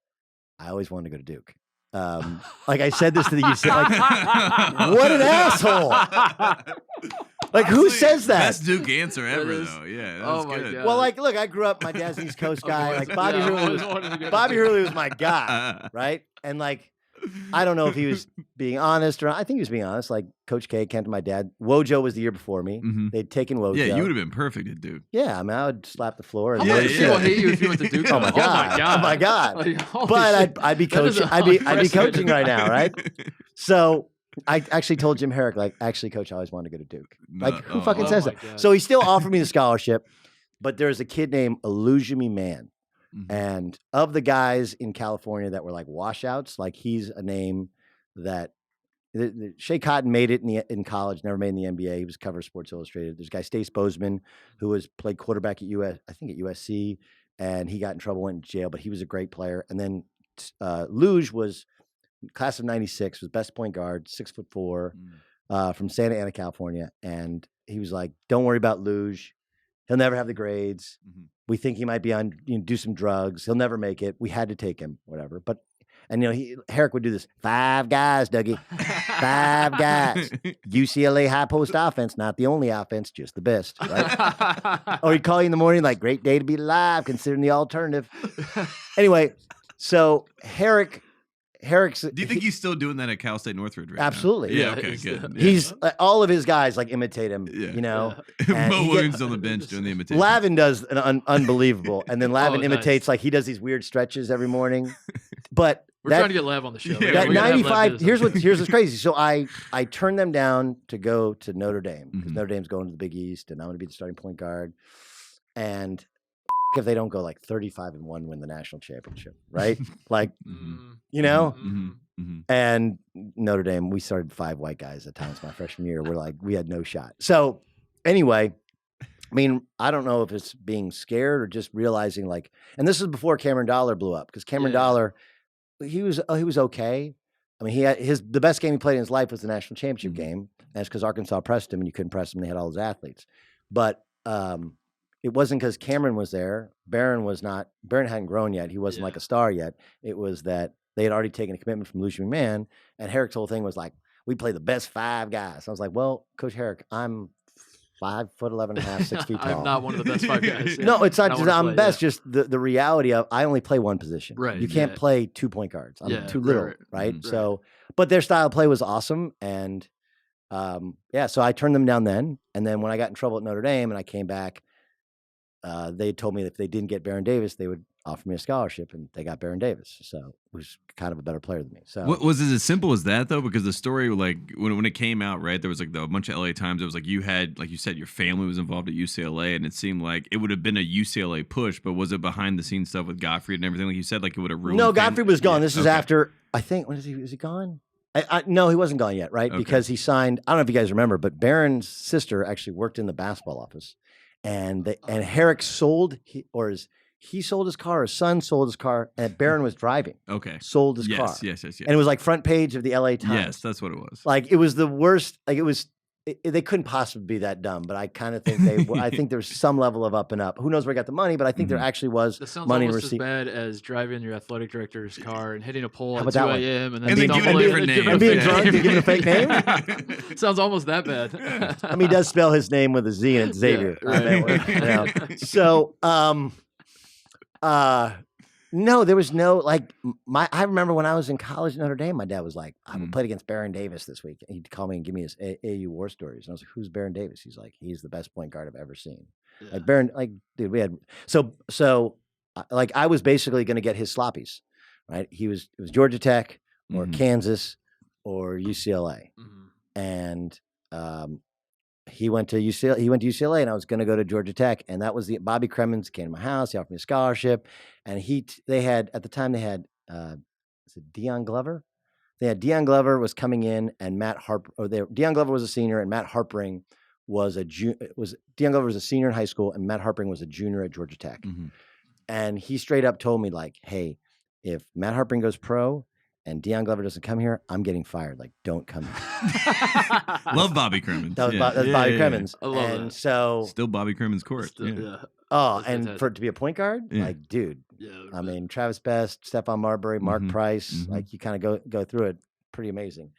I always wanted to go to Duke. Like I said this to the UC, like, what an asshole! Like, who says that? Best Duke answer ever, That is- though. Yeah, that oh was my good. God. Well, like, look, I grew up. My dad's an East Coast guy. Like Bobby Yeah, I Hurley always was wanted to go to Bobby Duke. Hurley was my guy, right? And like, I don't know if he was being honest or I think he was being honest. Like Coach K came to my dad. Wojo was the year before me. Mhm. They'd taken Wojo. Yeah, you would have been perfect at Duke. Yeah, I mean, I would slap the floor. And How Yeah, much lose yeah. people shit. hate you if you went to Duke? Oh my god! Oh my god! Like, holy But shit. I'd be That is coaching. I'd be unprecedented. coaching right now, right? So I actually told Jim Herrick, like, actually, Coach, I always wanted to go to Duke. Like, who fucking oh says my that? God. So he still offered me the scholarship, but there's a kid named Illusion Man. Mhm. And of the guys in California that were like washouts, like he's a name that Shea Cotton made it in college, never made in the NBA. He was cover of Sports Illustrated. There's a guy, Stace Bozeman, who played quarterback at USC, and he got in trouble, went to jail, but he was a great player. And then Luge was class of '96, was best point guard, 6'4", from Santa Ana, California. And he was like, "Don't worry about Luge. He'll never have the grades. We think he might be on, do some drugs. He'll never make it. We had to take him, whatever." But, and Herrick would do this, 5 guys, Dougie, 5 guys. UCLA high post offense, not the only offense, just the best, right? Or he'd call you in the morning, like, "Great day to be alive, considering the alternative." Anyway, so Herrick's. Do you think he's still doing that at Cal State Northridge right Absolutely. now? Yeah, Yeah, okay, he's good. the- Yeah. He's all of his guys like imitate him, Yeah. And Mo he Williams on the bench doing the imitation. Lavin does an unbelievable, and then Lavin Oh, imitates nice. like he does these weird stretches every morning. But We're trying to get Lev on the show. Yeah, That We gotta have Lev 95. do Here's something. what's crazy. So I turned them down to go to Notre Dame because Mhm. Notre Dame's going to the Big East, and I'm going to be the starting point guard. And if they don't go like 35-1, win the national championship, right? Like, you know. And Notre Dame, we started 5 white guys at times my freshman year. We had no shot. So anyway, I mean, I don't know if it's being scared or just realizing like, and this is before Cameron Dollar blew up because Cameron Yeah. Dollar, he was okay. I mean, he had the best game he played in his life was the national championship game. And that's because Arkansas pressed him and you couldn't press him. They had all those athletes, but it wasn't because Cameron was there. Barron hadn't grown yet. He wasn't like a star yet. It was that they had already taken a commitment from Lucian McMahon, and Herrick's whole thing was like, we play the best 5 guys. I was like, well, Coach Herrick, I'm 5'11.5", 6 feet tall. I'm not one of the best 5 guys. No, it's not I just wanna I'm play, best. Just the reality of I only play one position. Right, You can't yeah. play 2 point guards. I'm Yeah, too right, little, right. right? Mhm. So, but their style of play was awesome, and so I turned them down then. And then when I got in trouble at Notre Dame and I came back, they told me that if they didn't get Baron Davis, they would offer me a scholarship, and they got Baron Davis. So was kind of a better player than me. So Was it as simple as that though? Because the story, like when it came out, right, there was like a bunch of LA Times. It was like you had, like you said, your family was involved at UCLA, and it seemed like it would have been a UCLA push. But was it behind the scenes stuff with Gottlieb and everything? Like you said, like it would have ruined. no, Gottlieb was gone. Yeah, This is okay. after I think. When is he? Is he gone? No, he wasn't gone yet, right? Okay. Because he signed. I don't know if you guys remember, but Barron's sister actually worked in the basketball office, and Herrick sold he sold his car. His son sold his car, and Barron was driving. Okay. Sold his Yes, car. yes. And it was like front page of the LA Times. Yes, that's what it was. Like it was the worst. Like it was. They couldn't possibly be that dumb, but I kind of think I think there's some level of up and up. Who knows where I got the money? But I think there actually was That sounds money almost receipt. as bad as driving your athletic director's car and hitting a pole How at about 2 that one? a.m. and And then then giving a stumbling different name. And being Yeah. drunk and giving a fake name? Sounds almost that bad. I mean, he does spell his name with a Z, and it's Xavier. right. So, no, there was no like I remember when I was in college at Notre Dame, my dad was like, I played against Baron Davis this week. And he'd call me and give me his AAU war stories. And I was like, who's Baron Davis? He's like, he's the best point guard I've ever seen. Yeah. Like Baron, like, dude, we had like I was basically going to get his sloppies, right? It was Georgia Tech or Kansas or UCLA. And he went to UCLA, and I was going to go to Georgia Tech, and that was Bobby Cremins came to my house. He offered me a scholarship, and they had is it Deion Glover? They had Deion Glover was coming in, and Deion Glover was a senior, and Matt Harpring was Deion Glover was a senior in high school, and Matt Harpring was a junior at Georgia Tech, and he straight up told me like, hey, if Matt Harpring goes pro and Deion Glover doesn't come here, I'm getting fired. Like, don't come here. Love Bobby Cremins. That was, Yeah. that's Bobby Cremins. I love and that. so, Still Bobby Cremins' court. Still, Yeah. yeah. oh, That's and fantastic. for it to be a point guard, Yeah. like, dude, Yeah. I mean, Travis Best, Stephon Marbury, Mark Price, like you kind of go through it. Pretty amazing.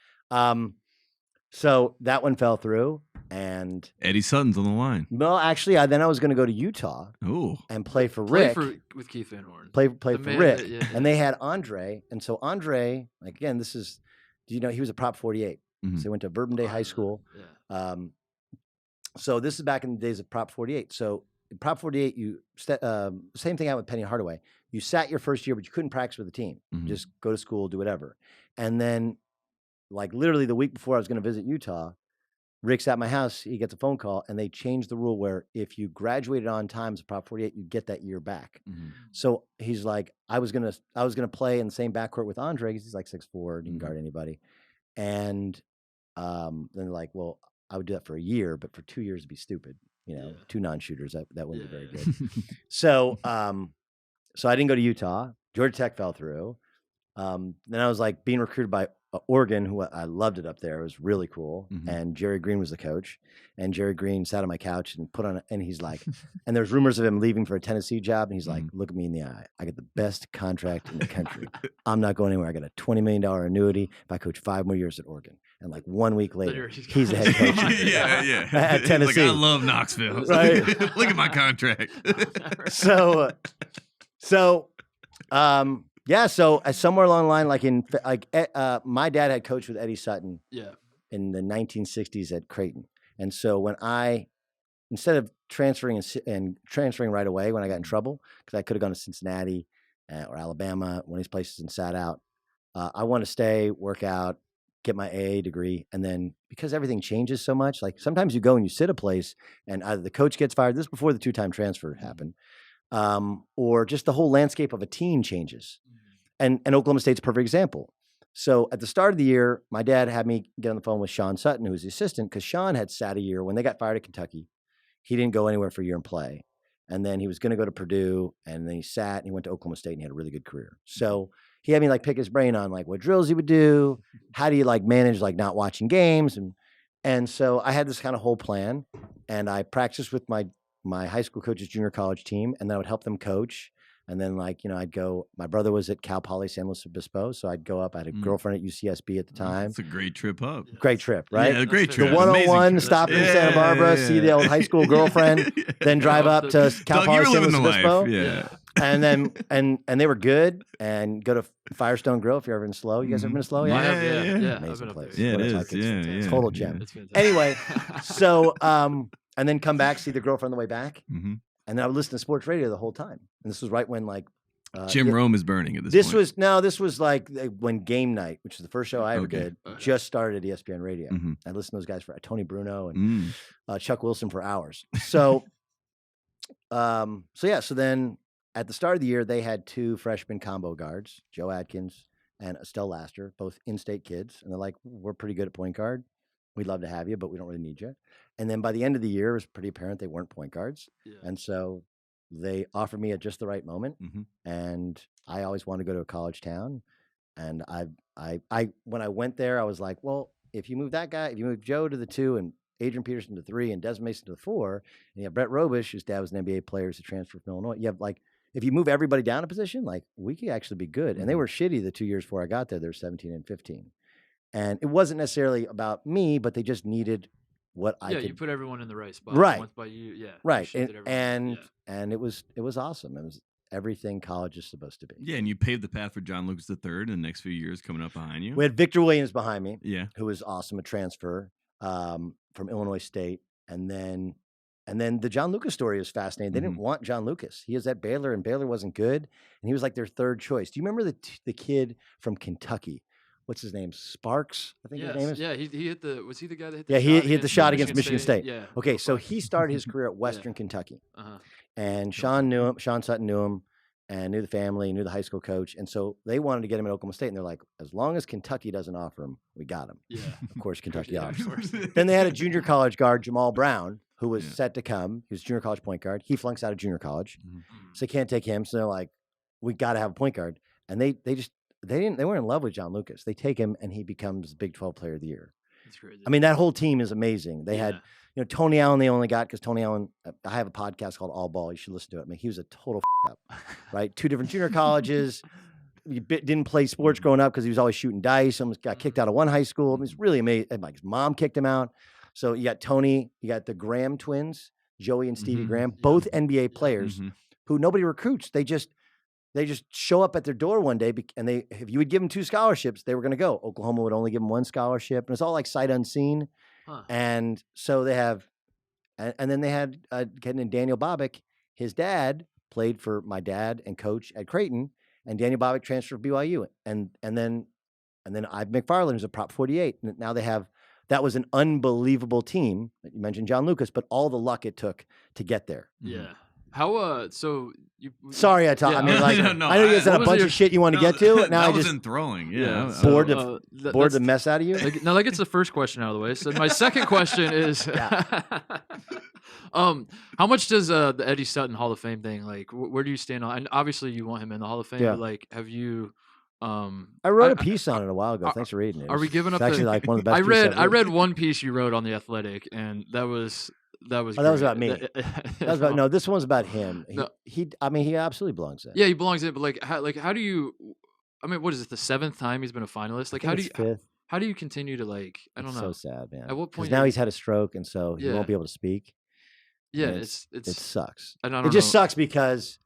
So that one fell through, and Eddie Sutton's on the line. no, actually, then I was going to go to Utah Oh. and play for Play Rick. with Keith Van Horn. Play The for man Rick, that- yeah. and they had Andre, and so Andre, like, again, do you know he was a Prop 48? So he went to Bourbon Day High School. Yeah. So this is back in the days of Prop 48. So in Prop 48, same thing out with Penny Hardaway. You sat your first year, but you couldn't practice with the team. Just go to school, do whatever. And then, like literally the week before I was going to visit Utah, Rick's at my house. He gets a phone call, and they changed the rule where if you graduated on time as a Prop 48, you get that year back. So he's like, I was gonna play in the same backcourt with Andre because he's like 6'4", he can guard anybody. And then they're like, well, I would do that for a year, but for 2 years it'd be stupid. You know, 2 non-shooters that wouldn't be very good. So so I didn't go to Utah. Georgia Tech fell through. Then I was like being recruited by Oregon, who I loved it up there. It was really cool. And Jerry Green was the coach. And Jerry Green sat on my couch and he's like, and there's rumors of him leaving for a Tennessee job. And he's like, look at me in the eye. I got the best contract in the country. I'm not going anywhere. I got a $20 million annuity if I coach 5 more years at Oregon. And like 1 week later, he's the head coach. yeah. At Tennessee. Like, I love Knoxville. Right. Look at my contract. So somewhere along the line, my dad had coached with Eddie Sutton in the 1960s at Creighton. And so when instead of transferring right away when I got in trouble, because I could have gone to Cincinnati or Alabama, one of these places, and sat out, I want to stay, work out, get my AA degree. And then because everything changes so much, like sometimes you go and you sit a place and either the coach gets fired, this is before the 2-time transfer happened, or just the whole landscape of a team changes. And Oklahoma State's a perfect example. So at the start of the year, my dad had me get on the phone with Sean Sutton, who was the assistant, because Sean had sat a year when they got fired at Kentucky. He didn't go anywhere for a year and play. And then he was going to go to Purdue, and then he sat and he went to Oklahoma State and he had a really good career. So he had me like pick his brain on like what drills he would do. How do you like manage like not watching games? And so I had this kind of whole plan, and I practiced with my high school coach's junior college team, and then I would help them coach. And then like, I'd go, my brother was at Cal Poly San Luis Obispo. So I'd go up. I had a girlfriend at UCSB at the time. It's a great trip up. Great trip, right? Yeah, great trip. The 101, stop in Santa Barbara, see the old high school girlfriend, then drive up to Cal Poly San Luis Obispo. Yeah. And then, and they were good, and go to Firestone Grill if you're ever in Slow. You guys ever been to Slow? Yeah. Amazing I've been up place. there. Yeah, What it a is. fucking- Yeah, it's yeah. total gem. It's fantastic. Anyway, so, and then come back, see the girlfriend on the way back. Mm-hmm. And then I would listen to sports radio the whole time. And this was right when like, Jim Rome is burning at this this point. this was like when Game Night, which was the first show I ever Okay. did, just started at ESPN Radio. Mm-hmm. I listened to those guys for Tony Bruno and Chuck Wilson for hours. So, so then at the start of the year, they had 2 freshman combo guards, Joe Adkins and Estelle Laster, both in-state kids. And they're like, we're pretty good at point guard. We'd love to have you, but we don't really need you. And then by the end of the year, it was pretty apparent they weren't point guards. Yeah. And so they offered me at just the right moment. Mm-hmm. And I always wanted to go to a college town. And I when I went there, I was like, well, if you move Joe to the 2 and Adrian Peterson to 3 and Des Mason to the 4, and you have Brett Robish, whose dad was an NBA player, who's a transfer from Illinois, you have like, if you move everybody down a position, like we could actually be good. And they were shitty the 2 years before I got there. They were 17 and 15. And it wasn't necessarily about me, but they just needed what I could. You put everyone in the right spot. Right. Once by you, yeah. Right. You shifted everyone. And it was awesome. It was everything college is supposed to be. Yeah, and you paved the path for John Lucas III in the next few years coming up behind you. We had Victor Williams behind me, Yeah. who was awesome, a transfer from Illinois State. And then the John Lucas story is fascinating. They didn't want John Lucas. He was at Baylor, and Baylor wasn't good. And he was like their 3rd choice. Do you remember the kid from Kentucky? What's his name? Sparks, I think his name is. Yeah, he hit the. Was he the guy that hit the? Yeah, shot he hit the shot against Michigan State. Yeah. Okay, so he started his career at Western Kentucky. Uh-huh. And Sean Sutton knew him and knew the family, knew the high school coach. And so they wanted to get him at Oklahoma State. And they're like, as long as Kentucky doesn't offer him, we got him. Yeah. Of course, Kentucky Yeah, offers. of course. Then they had a junior college guard, Jamal Brown, who was Yeah. set to come. He was a junior college point guard. He flunks out of junior college. Mhm. So they can't take him. So they're like, we got to have a point guard. And they weren't in love with John Lucas. They take him and he becomes Big 12 Player of the Year. That's crazy. I mean, that whole team is amazing. They had, Tony Allen, they only got because Tony Allen, I have a podcast called All Ball. You should listen to it. I mean, he was a total up, right? 2 different junior colleges. He didn't play sports growing up because he was always shooting dice. Almost got kicked out of one high school. It was really amazing. Like his mom kicked him out. So you got Tony, you got the Graham twins, Joey and Stevie Graham, both NBA players who nobody recruits. They just show up at their door one day, and if you would give them 2 scholarships, they were going to go. Oklahoma would only give them 1 scholarship, and it's all like sight unseen. Huh. And so they have, and then they had getting Daniel Bobick. His dad played for my dad and coach at Creighton, and Daniel Bobick transferred to BYU, and then Ivan McFarland is a Prop 48. And now they have. That was an unbelievable team. You mentioned John Lucas, but all the luck it took to get there. Yeah. How so you Sorry, I talk. Yeah. I mean, like, No, I know you guys had a what was bunch your- of shit you want to get to. Now that I was just enthrowing. Yeah, Yeah. so, bored that- bored the that's- mess out of you. Now that gets the first question out of the way. So my second question is, how much does the Eddie Sutton Hall of Fame thing, like, where do you stand on? And obviously you want him in the Hall of Fame, Yeah. but like, have you? I wrote a piece on it a while ago. Thanks for reading it. Are we giving up? It's actually like one of the best. I pieces I've read one piece you wrote on the Athletic, and that was. Oh, that was great. about me. That was about, no, this one's about him. He absolutely belongs in. Yeah, he belongs in, but how do you? I mean, what is it? The 7th time he's been a finalist. Like, I think it's fifth. how do you continue to like? I don't It's know. so sad, man. At what Because point now you- he's had a stroke, and so he Yeah. won't be able to speak. Yeah, and it it sucks. I don't It just know. sucks because,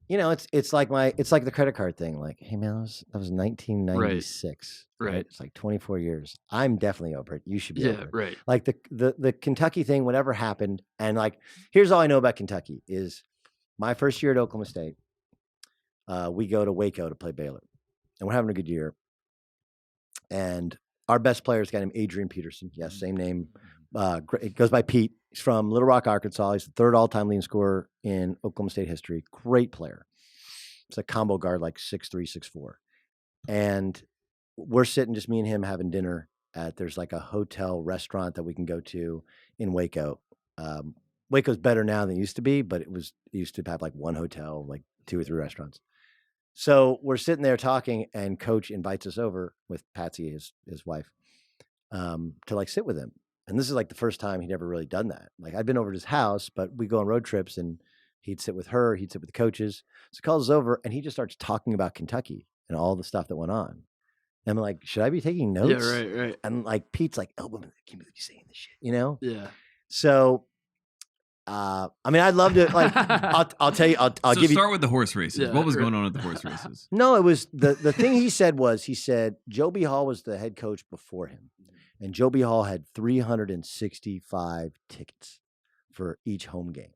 it's like the credit card thing. Like, hey man, that was 1996. Right. It's like 24 years. I'm definitely over it. You should be over Yeah, it. right. Like the Kentucky thing, whatever happened, and like, here's all I know about Kentucky is my first year at Oklahoma State, we go to Waco to play Baylor, and we're having a good year. And our best player is a guy named Adrian Peterson. Yes, same name. It goes by Pete. He's from Little Rock, Arkansas. He's the 3rd all-time leading scorer in Oklahoma State history. Great player. It's a combo guard, like 6'3", 6'4". And we're sitting, just me and him, having dinner there's like a hotel restaurant that we can go to in Waco. Waco's better now than it used to be, but it used to have like one hotel, like 2 or 3 restaurants. So we're sitting there talking, and Coach invites us over with Patsy, his wife, to like sit with him. And this is like the first time he'd ever really done that. Like I'd been over to his house, but we go on road trips, and he'd sit with her, he'd sit with the coaches. So he calls us over, and he just starts talking about Kentucky and all the stuff that went on. And I'm like, should I be taking notes? Yeah, right. And like Pete's like, oh, women, I can't believe you're saying this shit, you know? Yeah. So, I mean, I'd love to, like, I'll tell you, I'll give you. Start with the horse races. Yeah, What was going on at the horse races? No, it was the thing he said Joe B. Hall was the head coach before him. And Joe B. Hall had 365 tickets for each home game.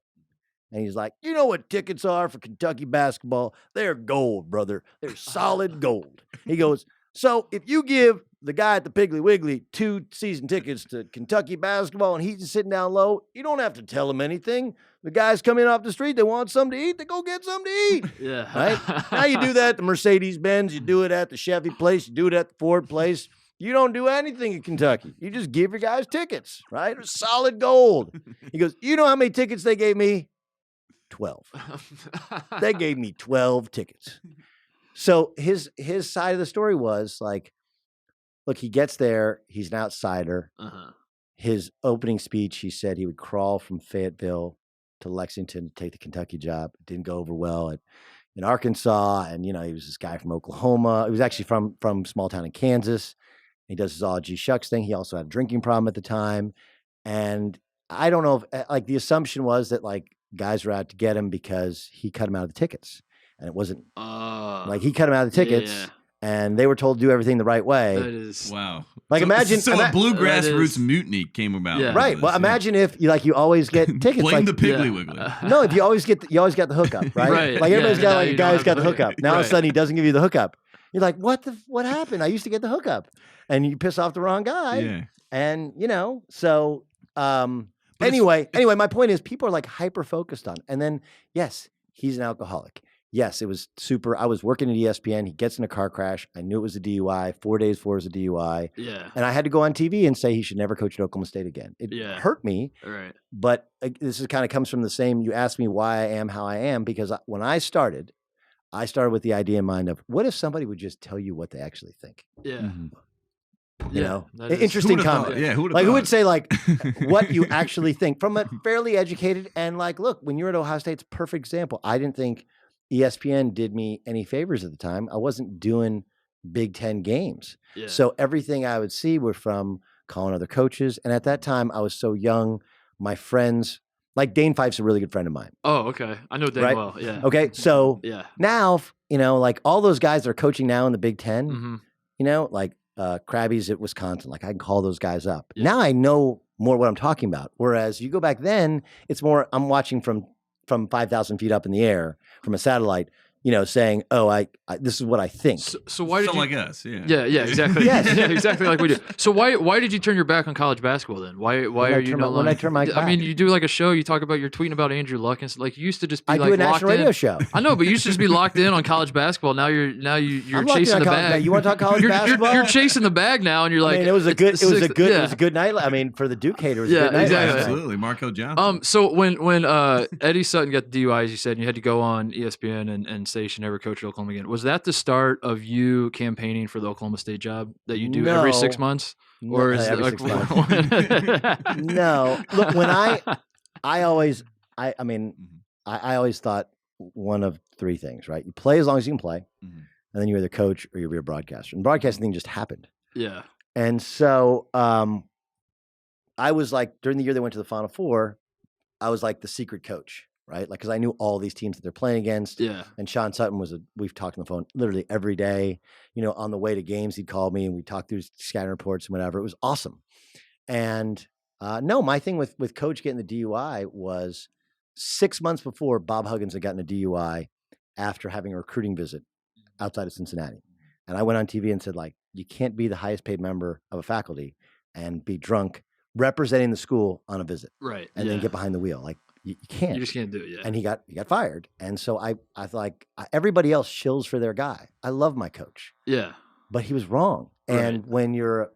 And he's like, you know what tickets are for Kentucky basketball? They're gold, brother. They're solid gold. He goes, so if you give the guy at the Piggly Wiggly 2 season tickets to Kentucky basketball and he's sitting down low, you don't have to tell him anything. The guys come in off the street, they want something to eat, they go get something to eat. Yeah. Right? Now you do that at the Mercedes-Benz, you do it at the Chevy place, you do it at the Ford place. You don't do anything in Kentucky. You just give your guys tickets, right? They're solid gold. He goes, you know how many tickets they gave me? 12. They gave me 12 tickets. So his side of the story was like, look, he gets there. He's an outsider. Uh-huh. His opening speech, he said he would crawl from Fayetteville to Lexington to take the Kentucky job. It didn't go over well in Arkansas. And, you know, he was this guy from Oklahoma. He was actually from small town in Kansas. He does his all G shucks thing. He also had a drinking problem at the time. And I don't know if, like, the assumption was that, like, guys were out to get him because he cut him out of the tickets. And it wasn't like he cut him out of the tickets. Yeah. And they were told to do everything the right way. That is wow. Like imagine a bluegrass roots mutiny came about. Yeah. Right. Well, imagine if you always get tickets. Blame like the Piggly Wiggly. No, if you always got the hookup, right? Right. Like everybody's got like a guy who's got the hookup. hookup. Now all of a sudden he doesn't give you the hookup. You're like, what happened? I used to get the hookup, and you piss off the wrong guy. Yeah. And so anyway, my point is people are like hyper focused on. And then yes, he's an alcoholic. Yes, it was super. I was working at ESPN. He gets in a car crash. I knew it was a DUI. 4 days before it was a DUI. Yeah. And I had to go on TV and say he should never coach at Oklahoma State again. It hurt me. Right. But this is kind of comes from the same. You asked me why I am how I am because when I started with the idea in mind of what if somebody would just tell you what they actually think. Yeah. Mm-hmm. You know, is, interesting comment. Yeah, who would say like what you actually think from a fairly educated and like, look, when you're at Ohio State, it's a perfect example. I didn't think ESPN did me any favors at the time. I wasn't doing Big Ten games. Yeah. So everything I would see were from calling other coaches. And at that time I was so young, my friends, like Dane Fife's a really good friend of mine. Oh, okay. I know Dane Right? well. Yeah. Okay. So Yeah. now, like all those guys that are coaching now in the Big Ten, Mm-hmm. like Krabby's at Wisconsin, like I can call those guys up. Yeah. Now I know more what I'm talking about. Whereas you go back then, it's more, I'm watching from 5,000 feet up in the air from a satellite, saying, oh, I this is what I think. So why did you like us? Yeah. Yeah, exactly. Yes. Yeah, exactly like we do. So why did you turn your back on college basketball then? Why are you no longer? When I turn my back? I mean, you do like a show. You talk about you're tweeting about Andrew Luck and like you used to just be I like do a locked national radio in. show. I know, but you used to just be locked in on college basketball. Now you're I'm chasing the college, bag. you want to talk college basketball? You're chasing the bag now, and you're like, I mean, it was a good night. I mean, for the Duke hater, it was a good night. exactly. last night. Absolutely, Marco Johnson. So when Eddie Sutton got the DUI, as you said, and you had to go on ESPN and say you should never coach at Oklahoma again, was that the start of you campaigning for the Oklahoma State job that you do every 6 months? Or is it like 6 months. No. Look, when I always thought one of three things, right? You play as long as you can play, and then you're either coach or you're a broadcaster. And the broadcasting thing just happened. Yeah. And so I was like, during the year they went to the Final Four, I was like the secret coach, right? Like, because I knew all these teams that they're playing against. Yeah. And Sean Sutton we've talked on the phone literally every day. On the way to games, he'd call me and we'd talk through scouting reports and whatever. It was awesome. And no, my thing with Coach getting the DUI was 6 months before Bob Huggins had gotten a DUI after having a recruiting visit outside of Cincinnati. And I went on TV and said, like, you can't be the highest paid member of a faculty and be drunk representing the school on a visit Right. and then get behind the wheel. Like you can't. You just can't do it. Yeah. And he got fired. And so I like everybody else shills for their guy. I love my coach. Yeah. But he was wrong. Right. And when you're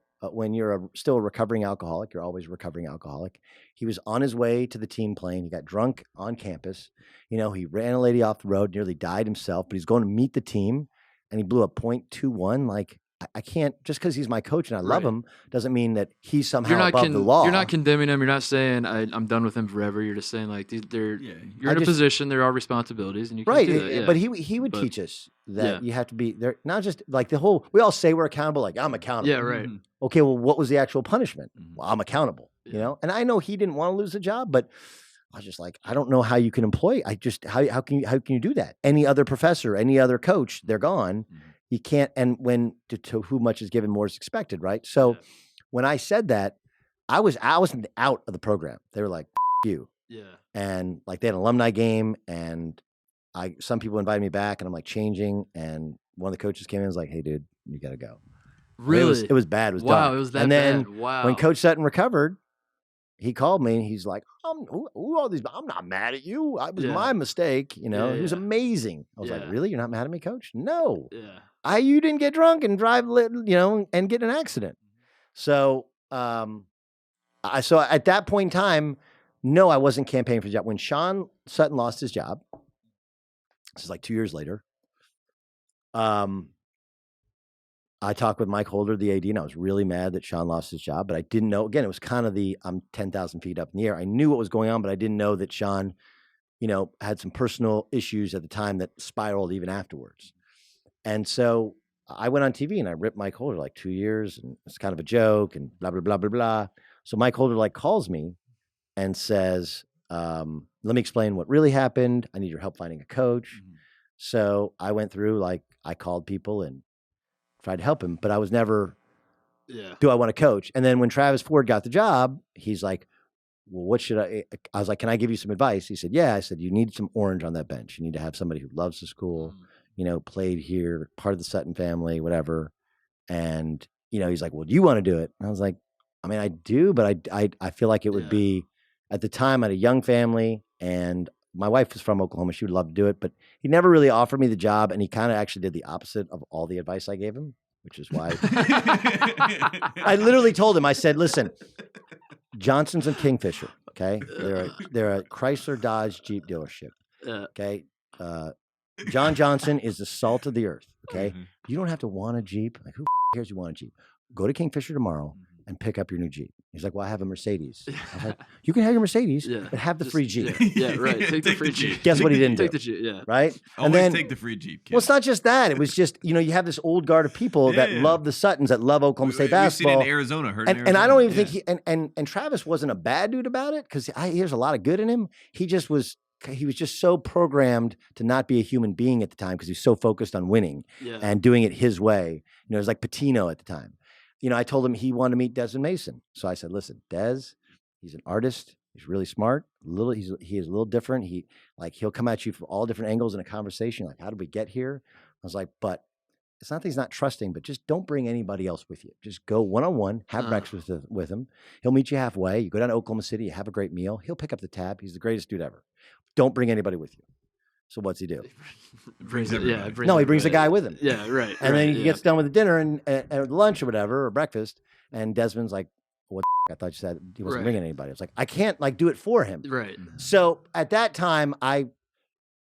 still a recovering alcoholic, you're always a recovering alcoholic. He was on his way to the team plane. He got drunk on campus. You know, he ran a lady off the road, nearly died himself, but he's going to meet the team and he blew a .21. Like, I can't, just because he's my coach and I love him, doesn't mean that he's somehow above the law. You're not condemning him. You're not saying I'm done with him forever. You're just saying like you're in a position. There are responsibilities, and you can do that. Yeah. But he would teach us that you have to be there. Not just like we all say we're accountable. Like I'm accountable. Yeah, right. Okay, well, what was the actual punishment? Well, I'm accountable. You know, and I know he didn't want to lose the job, but I was just like, I don't know how you can employ. How can you do that? Any other professor, any other coach, they're gone. You can't, and when to who much is given, more is expected, right? So when I said that, I wasn't out of the program. They were like, you. Yeah. And like they had an alumni game and some people invited me back and I'm like changing and one of the coaches came in and was like, hey dude, you gotta go. Really? It was bad. It was wow, dark. It was that and then bad. Wow. When Coach Sutton recovered, he called me and he's like, who are these? I'm not mad at you. It was my mistake. You know, he was amazing. I was like, really? You're not mad at me, coach? No. Yeah. You didn't get drunk and drive, and get in an accident. So, so at that point in time, no, I wasn't campaigning for the job. When Sean Sutton lost his job, this is like 2 years later, I talked with Mike Holder, the AD, and I was really mad that Sean lost his job, but I didn't know. Again, it was kind of I'm 10,000 feet up in the air. I knew what was going on, but I didn't know that Sean, had some personal issues at the time that spiraled even afterwards. And so I went on TV and I ripped Mike Holder like 2 years, and it's kind of a joke and blah, blah, blah, blah, blah. So Mike Holder calls me and says, let me explain what really happened. I need your help finding a coach. Mm-hmm. So I went through, I called people and tried to help him, but I was never, do I want to coach? And then when Travis Ford got the job, he's like, well, what should I was like, can I give you some advice? He said, yeah. I said, you need some orange on that bench. You need to have somebody who loves the school, played here, part of the Sutton family, whatever. And, he's like, well, do you want to do it? And I was like, I mean, I do, but I feel like it would be, at the time I had a young family and my wife was from Oklahoma. She would love to do it, but he never really offered me the job. And he kind of actually did the opposite of all the advice I gave him, which is why I literally told him, I said, listen, Johnson's and Kingfisher. Okay. They're a Chrysler Dodge Jeep dealership. Okay. John Johnson is the salt of the earth. Okay. Mm-hmm. You don't have to want a Jeep. Like who cares you want a Jeep? Go to Kingfisher tomorrow and pick up your new Jeep. He's like, well, I have a Mercedes. I was like, you can have your Mercedes, but have the free Jeep. Yeah, right. Take the free Jeep. Guess what he didn't do? Take the Jeep, yeah. Right? Always take the free Jeep, kid. Well, it's not just that. It was just, you have this old guard of people that love the Suttons, that love Oklahoma State basketball. We've seen it in Arizona, and I don't even think and Travis wasn't a bad dude about it because there's a lot of good in him. He was just so programmed to not be a human being at the time because he was so focused on winning and doing it his way. It was like Patino at the time. I told him he wanted to meet Desmond Mason. So I said, listen, Des, he's an artist. He's really smart. He is a little different. He'll come at you from all different angles in a conversation. Like, how did we get here? I was like, but it's not that he's not trusting, but just don't bring anybody else with you. Just go one-on-one, have breakfast with him. He'll meet you halfway. You go down to Oklahoma City, you have a great meal. He'll pick up the tab. He's the greatest dude ever. Don't bring anybody with you. So what's he do? He brings a guy with him. Yeah, right. And then he gets done with the dinner and lunch or whatever, or breakfast. And Desmond's like, what the I thought you said he wasn't bringing anybody. I was like, I can't do it for him. Right. So at that time, I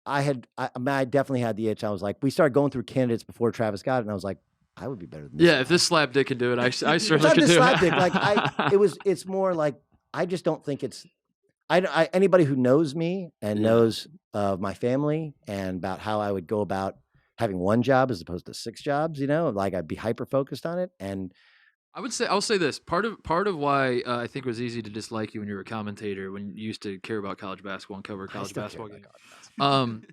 definitely had the itch. I was like, we started going through candidates before Travis got it. And I was like, I would be better than this. Yeah, if this slap dick can do it, I certainly could do it. Slap dick. It's more like, I just don't think it's, anybody who knows me and knows of my family and about how I would go about having one job as opposed to 6 jobs, I'd be hyper focused on it. And I'll say this, part of why I think it was easy to dislike you when you were a commentator, when you used to care about college basketball and cover college basketball games,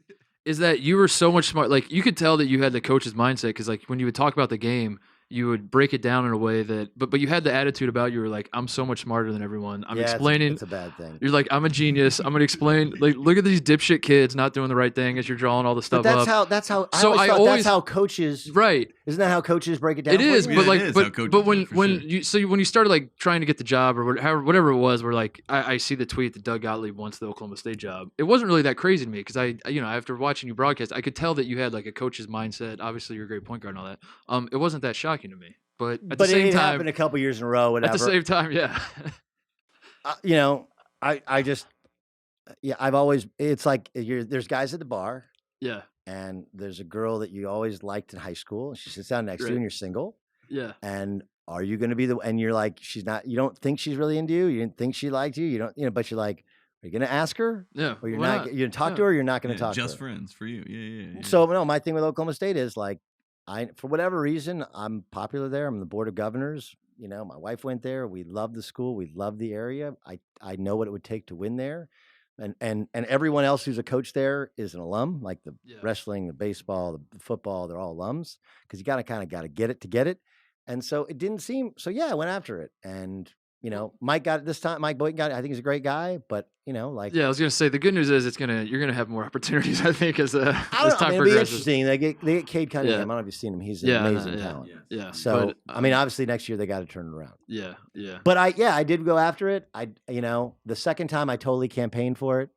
is that you were so much smart. Like you could tell that you had the coach's mindset because when you would talk about the game, you would break it down in a way that, but you had the attitude about you were like, I'm so much smarter than everyone. I'm explaining. It's a bad thing. You're like, I'm a genius. I'm gonna explain. Like, look at these dipshit kids not doing the right thing as you're drawing all the stuff But up. that's how. So I always that's how coaches. right. Isn't that how coaches break it down? It is, Yeah, but like, it is how coaches but do when it, for sure. when you started like trying to get the job or whatever it was, where like I see the tweet that Doug Gottlieb wants the Oklahoma State job. It wasn't really that crazy to me because I after watching you broadcast, I could tell that you had like a coach's mindset. Obviously, you're a great point guard and all that. It wasn't that shocking to me, but at the same it time, happened a couple years in a row. Whatever. at the same time, yeah, I just I've always. It's like there's guys at the bar. yeah, And there's a girl that you always liked in high school. And she sits down next to you, and you're single. yeah. And are you going to be and you're like, she's not. You don't think she's really into you. You didn't think she liked you. You don't. But you're like, are you going to ask her? Yeah, Or you're why not. You're going to talk to her. Or you're not going to talk just to her. friends for you. Yeah. So no, my thing with Oklahoma State is like, for whatever reason, I'm popular there. I'm on the board of governors. My wife went there. We love the school. We love the area. I know what it would take to win there. And everyone else who's a coach there is an alum, like the wrestling, the baseball, the football, they're all alums because you got to get it to get it. And so it didn't seem, I went after it. And, Mike got it this time. Mike Boykin got it. I think he's a great guy, but I was gonna say the good news is you're gonna have more opportunities. I think as time it'll be progresses. interesting. They get Cade Cunningham. I don't know if you've seen him. He's an amazing talent. Yeah. So obviously next year they got to turn it around. Yeah. But I did go after it. The second time I totally campaigned for it.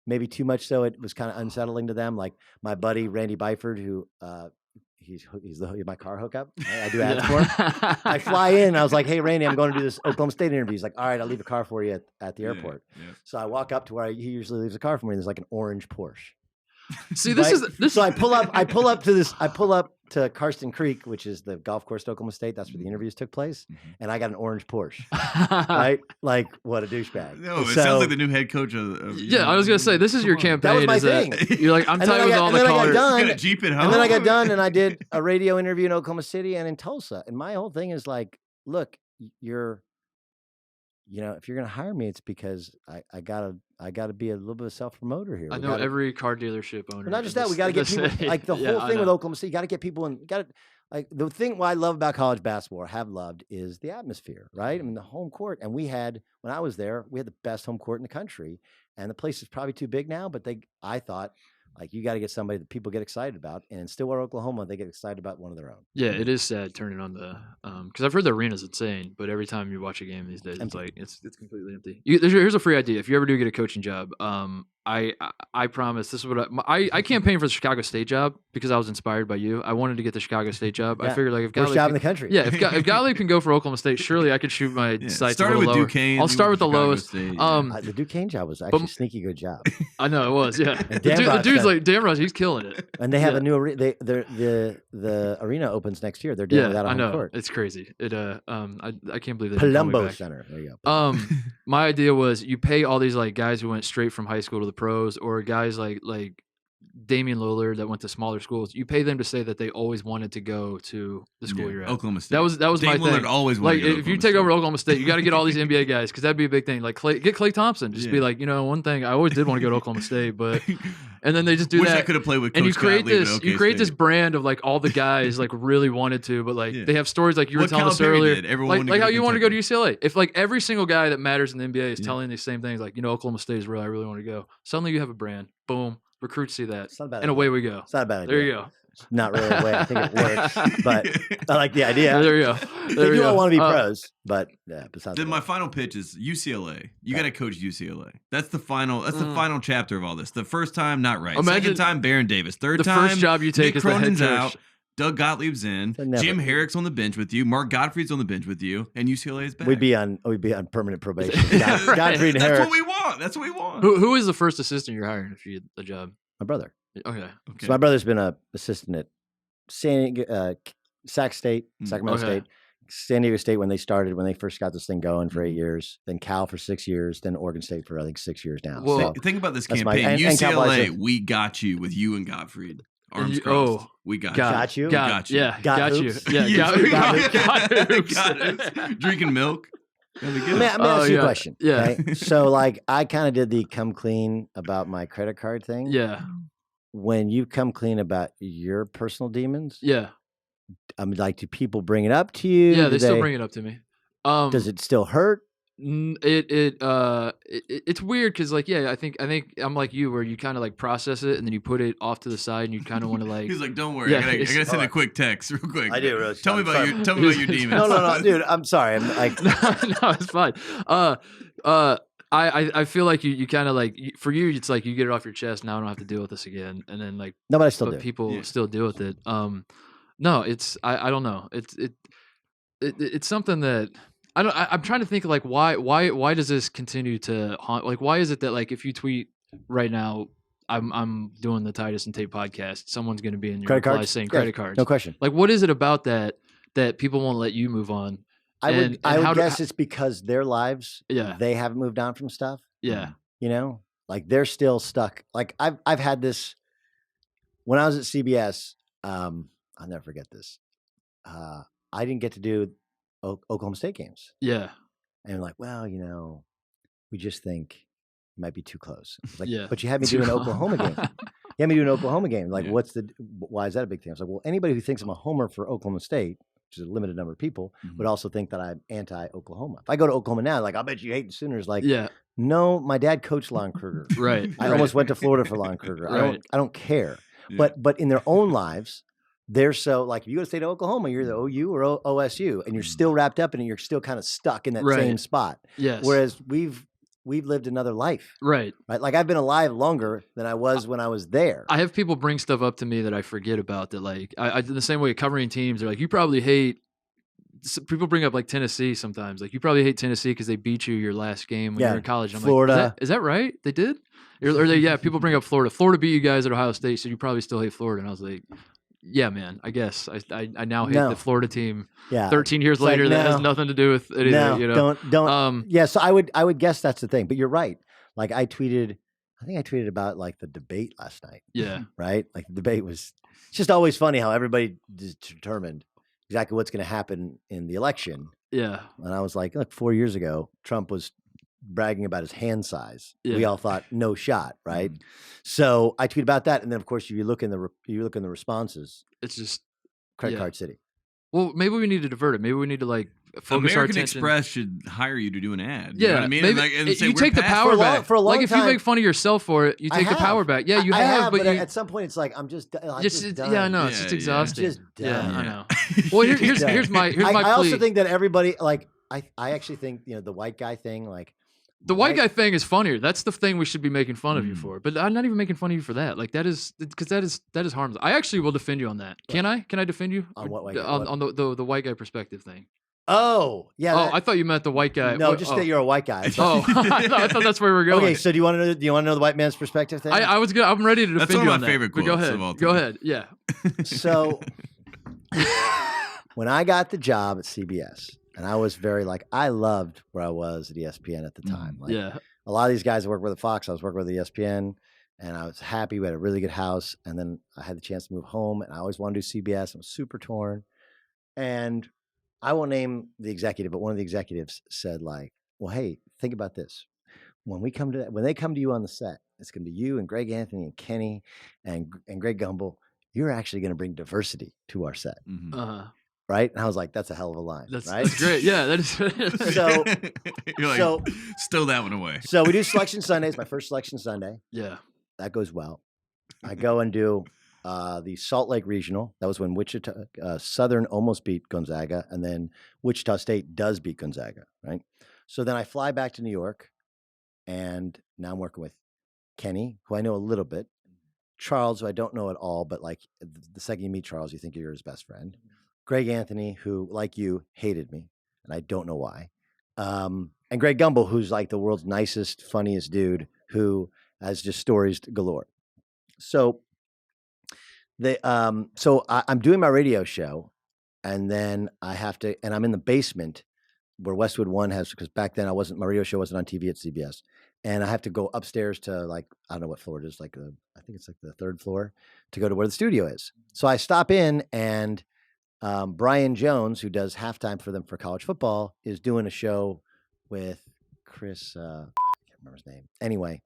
Maybe too much so. It was kind of unsettling to them. Like my buddy Randy Byford, who he's my car hookup. I do ads for him. I fly in. And I was like, "Hey, Randy, I'm going to do this Oklahoma State interview." He's like, "All right, I'll leave a car for you at the airport." Yeah. So I walk up to where he usually leaves a car for me. And there's like an orange Porsche. See, this is this. So I pull up to Karsten Creek, which is the golf course at Oklahoma State. That's where the interviews took place, and I got an orange Porsche. Right? Like what a douchebag. No, it sounds like the new head coach of I was gonna say this is your campaign. That was my thing. You're like, I'm tired of all the callers. Got a Jeep at home. And then I got done, and I did a radio interview in Oklahoma City and in Tulsa. And my whole thing is like, look, if you're gonna hire me, it's because I gotta be a little bit of self-promoter here. I know every car dealership owner. But not just that, we gotta get people like the whole thing with Oklahoma City. You gotta get people in. Like the thing what I love about college basketball, or have loved, is the atmosphere, right? I mean, the home court. And when I was there, we had the best home court in the country. And the place is probably too big now, but I thought, like, you got to get somebody that people get excited about. And in Stillwater, Oklahoma, they get excited about one of their own. Yeah, it is sad turning on the because I've heard the arena's insane, but every time you watch a game these days, it's like it's completely empty. Here's a free idea: if you ever do get a coaching job, I promise this is what I campaigned for the Chicago State job because I was inspired by you. I wanted to get the Chicago State job. I figured like if Gottlieb job in the country. Yeah, if Gottlieb can go for Oklahoma State, surely I could shoot my sights started a little with lower. Duquesne. I'll start with the lowest. State, the Duquesne job was actually a sneaky good job. I know it was. Yeah, the dude's like Damrosch, he's killing it. And they have a new arena. The arena opens next year. They're doing without a home court. It's crazy. I can't believe that. Palumbo Center. There you go. My idea was you pay all these like guys who went straight from high school to the pros, or guys like Damian Lillard that went to smaller schools. You pay them to say that they always wanted to go to the school you're at. Oklahoma State. That was Damian my thing. Lillard always wanted like to go to if you Oklahoma take State. over Oklahoma State, you got to get all these NBA guys because that'd be a big thing. Like get Klay Thompson. Just be like, one thing I always did want to go to Oklahoma State, but and then they just do Wish that. I could have played with Coach and you create Gottlieb this at OK you create State. this brand of like all the guys like really wanted to, but like they have stories like you were What telling us Calipari earlier, did. Everyone like how you want to go to Kentucky. UCLA. If like every single guy that matters in the NBA is telling these same things, like Oklahoma State is where I really want to go. Suddenly you have a brand. Boom. Recruits see that, and away we go. It's not a bad idea. There you go. It's not really a way I think it works, but I like the idea. There you go. They do all want to be pros, but besides Then that. my final pitch is UCLA. You got to coach UCLA. That's the final. That's the final chapter of all this. The first time, not right. Imagine Second time, Baron Davis. Third the time, first job you take Nick is the head Cronin's coach. out. Doug Gottlieb's in. never- Jim Herrick's on the bench with you. Mark Gottfried's on the bench with you, and UCLA is back. we'd be on permanent probation. Yeah, right. Gottfried and That's Herrick, what we want. That's what we want. Who is the first assistant you're hiring if you get the job? my brother. Okay. So my brother's been a assistant at Sac State, Sacramento Okay. State, San Diego State when they first got this thing going for 8 years, then Cal for 6 years, then Oregon State for I think 6 years now. Well, So Think about this That's my- campaign. and UCLA, Cowboys- we got you with you and Gottfried. Arms You- crossed. oh, We got Got you? Got you. Yeah, Got got you. hoops? Yeah, got hoops. Got hoops. Drinking milk. That'd be good. Let me ask you a question. Yeah. Okay? So like I kind of did the come clean about my credit card thing. Yeah. When you come clean about your personal demons, Yeah. like, do people bring it up to you? Yeah, Do they still bring it up to me. Does it still hurt? It's weird because like I think I'm like you where you kind of like process it and then you put it off to the side and you kind of want to like. He's like, don't worry, Yeah, I gotta send a quick text real quick. I do. Really, Tell me about your demons. No, dude. I'm sorry. I'm like, no, it's fine. I feel like you kind of like for you it's like you get it off your chest. Now I don't have to deal with this again. And then like no, but I still do. People still deal with it. No, it's I don't know. It's something that. I'm trying to think like why does this continue to haunt? Like why is it that like if you tweet right now, I'm doing the Titus and Tate podcast, someone's going to be in your reply saying credit cards. No question. Like what is it about that people won't let you move on? I would guess it's because their lives, they haven't moved on from stuff. Yeah, you know, like they're still stuck. Like I've had this when I was at CBS. I'll never forget this. I didn't get to do Oklahoma State games. Yeah. And like, well, you know, we just think it might be too close. Like, yeah. But you had me do an Oklahoma game. You had me do an Oklahoma game. Like, why is that a big thing? I was like, well, anybody who thinks I'm a homer for Oklahoma State, which is a limited number of people, would also think that I'm anti-Oklahoma. If I go to Oklahoma now, like, I bet you hate the Sooners. Like, no, my dad coached Lon Kruger. Right. I almost went to Florida for Lon Kruger. Right. I don't care. Yeah. But in their own lives, they're so like, if you go to state of Oklahoma, you're the OU or OSU, and you're still wrapped up in it. You're still kind of stuck in that same spot. Yes. Whereas we've lived another life. Right. Like I've been alive longer than I was when I was there. I have people bring stuff up to me that I forget about that. Like I in the same way covering teams, they're like, you probably hate. People bring up like Tennessee sometimes. Like you probably hate Tennessee because they beat you your last game when you were in college. I'm Florida. Like, is that right? They did? People bring up Florida. Florida beat you guys at Ohio State, so you probably still hate Florida. And I was like, yeah, man, I guess I now hate the Florida team. Yeah, 13 years later, like, that has nothing to do with anything. No, you know? don't. Yeah, so I would guess that's the thing. But you're right. Like I think I tweeted about like the debate last night. Yeah, right. Like the debate was. It's just always funny how everybody determined exactly what's going to happen in the election. Yeah, and I was like, look, 4 years ago, Trump was bragging about his hand size. Yeah. We all thought no shot, right? So I tweet about that, and then of course you look in the responses. It's just credit card city. Well, maybe we need to divert it. Maybe we need to like focus our attention. American Express should hire you to do an ad. Yeah, you know what I mean? Maybe and say, you take the power back. For a long time. If time, you make fun of yourself for it, you take the power back. Yeah, you have, but at some point it's like I'm just done. Yeah, I know. It's just exhausting. Just done. Yeah, I know. Well, here's my plea. I also think that everybody like I actually think the white guy thing like. The white guy thing is funnier. That's the thing we should be making fun of you for. But I'm not even making fun of you for that. Like that is because that is harmless. I actually will defend you on that. Can I? Can I defend you on what white guy? On the white guy perspective thing? Oh yeah. Oh, I thought you meant the white guy. No, just that you're a white guy. I thought that's where we were going. Okay, so do you want to know the white man's perspective thing? I was good. I'm ready to defend you on that. That's one of my favorite quotes. Go ahead. Go ahead. Yeah. So when I got the job at CBS. And I was very I loved where I was at ESPN at the time. Like, a lot of these guys I worked with at Fox, I was working with ESPN, and I was happy. We had a really good house. And then I had the chance to move home, and I always wanted to do CBS. I was super torn. And I won't name the executive, but one of the executives said, well, hey, think about this. When they come to you on the set, it's going to be you and Greg Anthony and Kenny and Greg Gumbel. You're actually going to bring diversity to our set. Mm-hmm. Right? And I was like, that's a hell of a line. That's great. Yeah, that is. So, you're like, stow that one away. So we do Selection Sundays, my first Selection Sunday. Yeah. That goes well. I go and do the Salt Lake Regional. That was when Wichita Southern almost beat Gonzaga, and then Wichita State does beat Gonzaga, right? So then I fly back to New York, and now I'm working with Kenny, who I know a little bit, Charles, who I don't know at all, but the second you meet Charles, you think you're his best friend. Greg Anthony, who, like you, hated me, and I don't know why. And Greg Gumbel, who's like the world's nicest, funniest dude, who has just stories galore. So I'm doing my radio show, and then and I'm in the basement where Westwood One has, because back then my radio show wasn't on TV at CBS, and I have to go upstairs to I don't know what floor it is, I think it's the third floor, to go to where the studio is. So I stop in, and Brian Jones, who does halftime for them for college football, is doing a show with Chris. I can't remember his name. Anyway,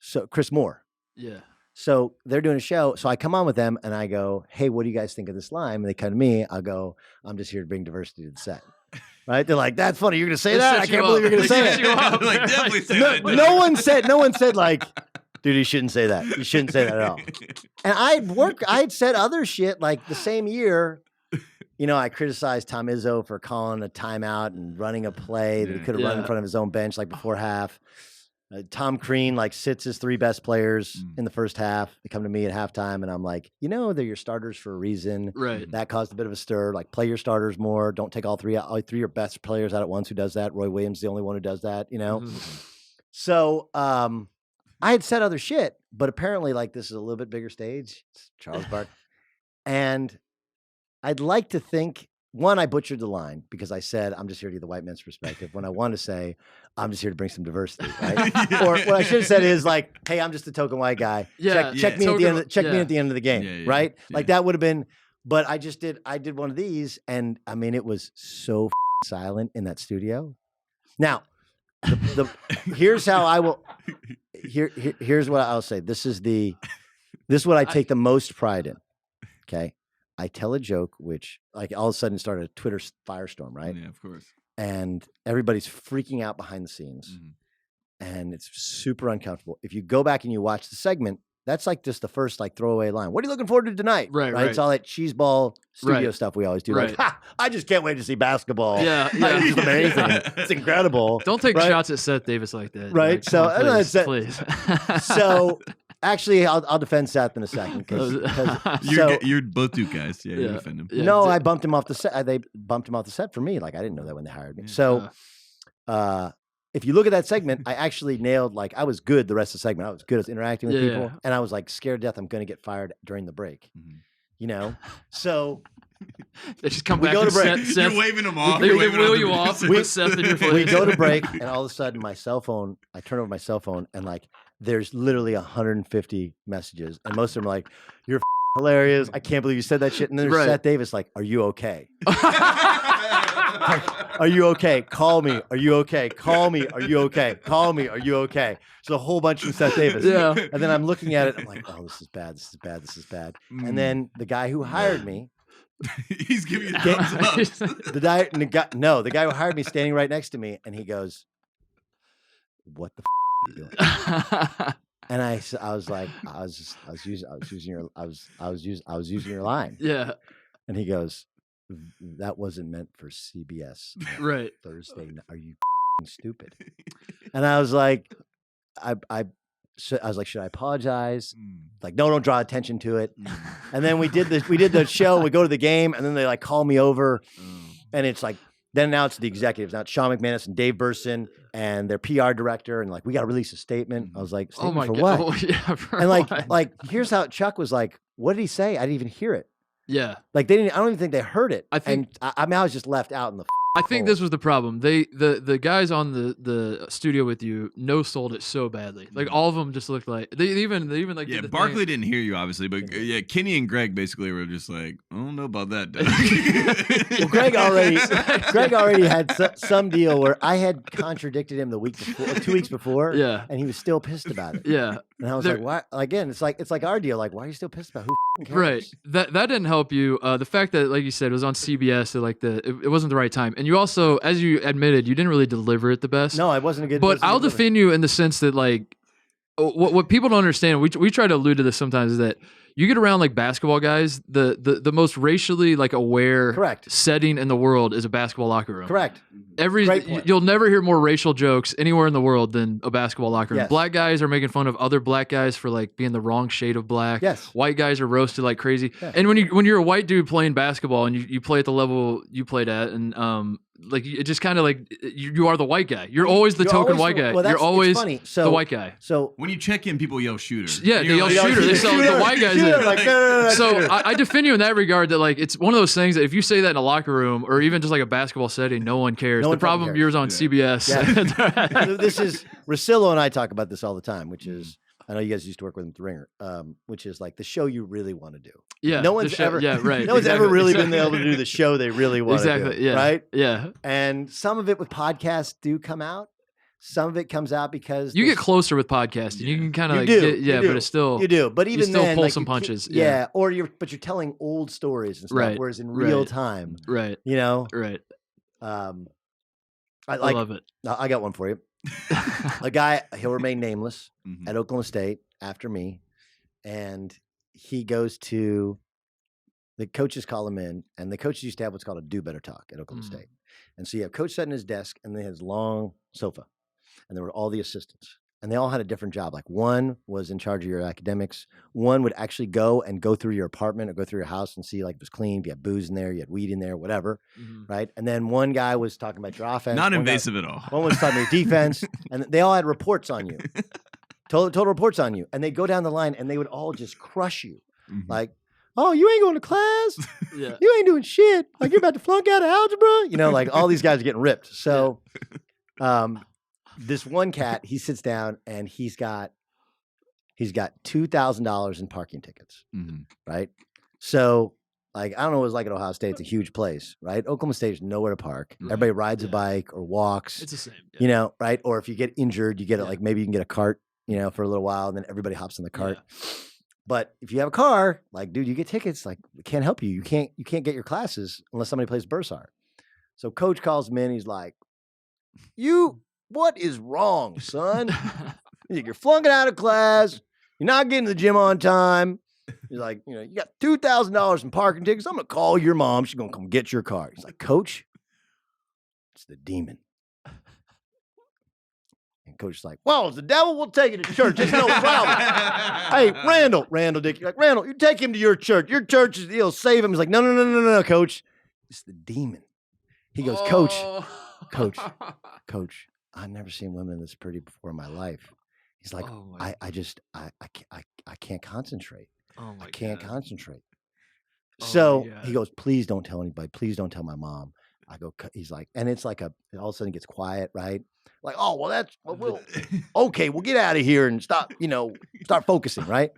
so Chris Moore. Yeah. So they're doing a show. So I come on with them and I go, hey, what do you guys think of this line? And they come to me. I'll go, I'm just here to bring diversity to the set. Right? They're like, that's funny. You're going to say that? I can't believe you're going to say it. Like, definitely say that. No one said like, dude, you shouldn't say that. You shouldn't say that at all. And I'd said other shit like the same year. You know, I criticized Tom Izzo for calling a timeout and running a play that he could have run in front of his own bench like before half. Tom Crean like sits his 3 best players in the first half. They come to me at halftime, and I'm like, you know, they're your starters for a reason. Right. That caused a bit of a stir. Like, play your starters more. Don't take all 3 of your best players out at once. Who does that? Roy Williams is the only one who does that. You know. So I had said other shit, but apparently, like, this is a little bit bigger stage. It's Charles Bark, and I'd like to think, one, I butchered the line because I said, I'm just here to get the white man's perspective. When I want to say, I'm just here to bring some diversity, right? Or what I should have said is like, hey, I'm just a token white guy. Check me at the end of the game, right? Like that would have been, but I did one of these, and I mean, it was so silent in that studio. Now, here's how I will, here's what I'll say. This is what I take the most pride in, okay? I tell a joke, which like all of a sudden started a Twitter firestorm, right? Yeah, of course. And everybody's freaking out behind the scenes, and it's super uncomfortable. If you go back and you watch the segment, that's like just the first like throwaway line. What are you looking forward to tonight? Right. It's all that cheeseball studio stuff we always do. Right. Like, I just can't wait to see basketball. Yeah. It's amazing. It's incredible. Don't take shots at Seth Davis like that. Right. Like, So, please. So actually, I'll defend Seth in a second because you're both Duke guys. Yeah, you defend him. Yeah. No, I bumped him off the set. They bumped him off the set for me. Like I didn't know that when they hired me. So, if you look at that segment, I actually nailed, like, I was good the rest of the segment. I was good at interacting with people. And I was like scared to death I'm going to get fired during the break. You know? So they just come we back go to break. You're waving them off. They wheel you off. Put Seth in your place. We go to break, and all of a sudden my cell phone, I turn over my cell phone, and like there's literally 150 messages. And most of them are like, you're hilarious. I can't believe you said that shit. And then there's Seth Davis like, are you okay? Are you okay? Call me. Are you okay? Call me. Are you okay? Call me. Are you okay? So a whole bunch of Seth Davis. Yeah. And then I'm looking at it. I'm like, oh, this is bad. This is bad. This is bad. And then the guy who hired me, he's giving you thumbs up. the guy who hired me standing right next to me, and he goes, "What the are you doing?" And I was like, I was using your line. Yeah. And he goes, that wasn't meant for CBS. Right. Thursday night. Are you stupid? And I was like, I was like, should I apologize? Like, no, don't draw attention to it. And then we did the show. We go to the game, and then they like call me over, and it's like, then now it's the executives. Now it's Sean McManus and Dave Burson and their PR director, and like, we got to release a statement. I was like, statement for what? Oh, yeah, for and what? like, here's how Chuck was like, what did he say? I didn't even hear it. Yeah. Like I don't even think they heard it. I think, and I mean, I was just left out in the. I think this was the problem. The guys on the studio with you sold it so badly. Like all of them just looked like they even like Barkley didn't hear you obviously, but Kenny and Greg basically were just like, I don't know about that. Well, Greg already had some deal where I had contradicted him the week before, 2 weeks before, and he was still pissed about it. Yeah, and I was like, why? Again, it's like our deal. Like, why are you still pissed about? Who cares? Right. That didn't help you. The fact that, like you said, it was on CBS, so like it wasn't the right time. And you also, as you admitted, you didn't really deliver it the best. No, I wasn't a good. But I'll defend you in the sense that, like, what people don't understand, we try to allude to this sometimes, is that you get around like basketball guys, the most racially like aware setting in the world is a basketball locker room. Correct. You'll never hear more racial jokes anywhere in the world than a basketball locker room. Yes. Black guys are making fun of other black guys for like being the wrong shade of black. Yes. White guys are roasted like crazy. Yeah. And when you're a white dude playing basketball and you play at the level you played at, and like it just kind of like you are the white guy. You're always the token white guy. You're always the white guy. So when you check in, people yell shooter. Yeah, they yell shooter. They sell the white guys in. Like, so I defend you in that regard. That like it's one of those things that if you say that in a locker room or even just like a basketball setting, no one cares. The problem yours on CBS. Yeah. This is Rosillo and I talk about this all the time, which is. I know you guys used to work with him at The Ringer, which is like the show you really want to do. Yeah. No one's ever. Yeah, right. No one's ever really been able to do the show they really want to do. Yeah. Right. Yeah. And some of it with podcasts do come out, Some of it comes out because You get closer with podcasting. You can kind of You like do. but it's still you do. But you even still then, pull like, some you can't- punches. Yeah, or you're telling old stories and stuff, Right, whereas in real right. time, Right. you know, Right. I love it. I got one for you. A guy, he'll remain nameless, Mhm. at Oklahoma State after me, and he goes to the coaches call him in, and the coaches used to have what's called a do better talk at Oklahoma State. And so you have coach sitting at his desk, and then his long sofa, and there were all the assistants, and they all had a different job. Like one was in charge of your academics. One would actually go through your apartment or go through your house and see like if it was clean, if you had booze in there, you had weed in there, whatever, right? And then one guy was talking about your offense. Non-invasive at all. One was talking about your defense, and they all had reports on you, total reports on you, and they go down the line, and they would all just crush you, like, oh, you ain't going to class. Yeah. You ain't doing shit. Like, you're about to flunk out of algebra. You know, like all these guys are getting ripped. So this one cat, he sits down and he's got $2,000 in parking tickets, right? So, like, I don't know what it was like at Ohio State. It's a huge place, right? Oklahoma State is nowhere to park. Everybody rides a bike or walks. It's the same. You know, right? Or if you get injured, you get it like maybe you can get a cart, you know, for a little while, and then everybody hops in the cart. But if you have a car, like, dude, you get tickets. Like, we can't help you. You can't get your classes unless somebody plays Bursar. So coach calls him in. He's like, what is wrong, son? You're flunking out of class. You're not getting to the gym on time. He's like, you know, you got $2,000 in parking tickets. I'm going to call your mom. She's going to come get your car. He's like, Coach, it's the demon. And coach is like, well, it's the devil. We'll take it to church. It's no problem. Hey, Randall Dick. You're like, Randall, you take him to your church. Your church, he'll save him. He's like, no, coach. It's the demon. He goes, Coach, I've never seen women this pretty before in my life. He's like, I can't concentrate. Oh my I can't God. concentrate. Oh So my God. he goes, please don't tell anybody. Please don't tell my mom. I go, he's like, and it's like all of a sudden it gets quiet, right? Like, oh, well, okay, we'll get out of here and stop focusing, right?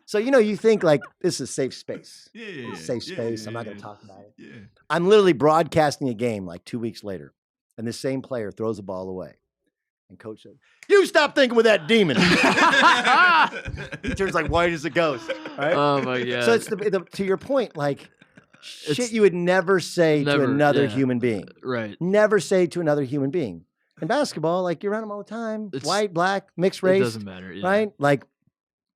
So, you think like this is safe space. Yeah. Safe space. I'm not going to talk about it. Yeah. I'm literally broadcasting a game like 2 weeks later, and this same player throws the ball away. And coach said, you stop thinking with that demon. He turns like white as a ghost, right? Oh my God. So it's to your point, like, shit you would never say to another human being. Right. Never say to another human being. In basketball, like, you're around them all the time. White, black, mixed race. It doesn't matter. Yeah. Right? Like,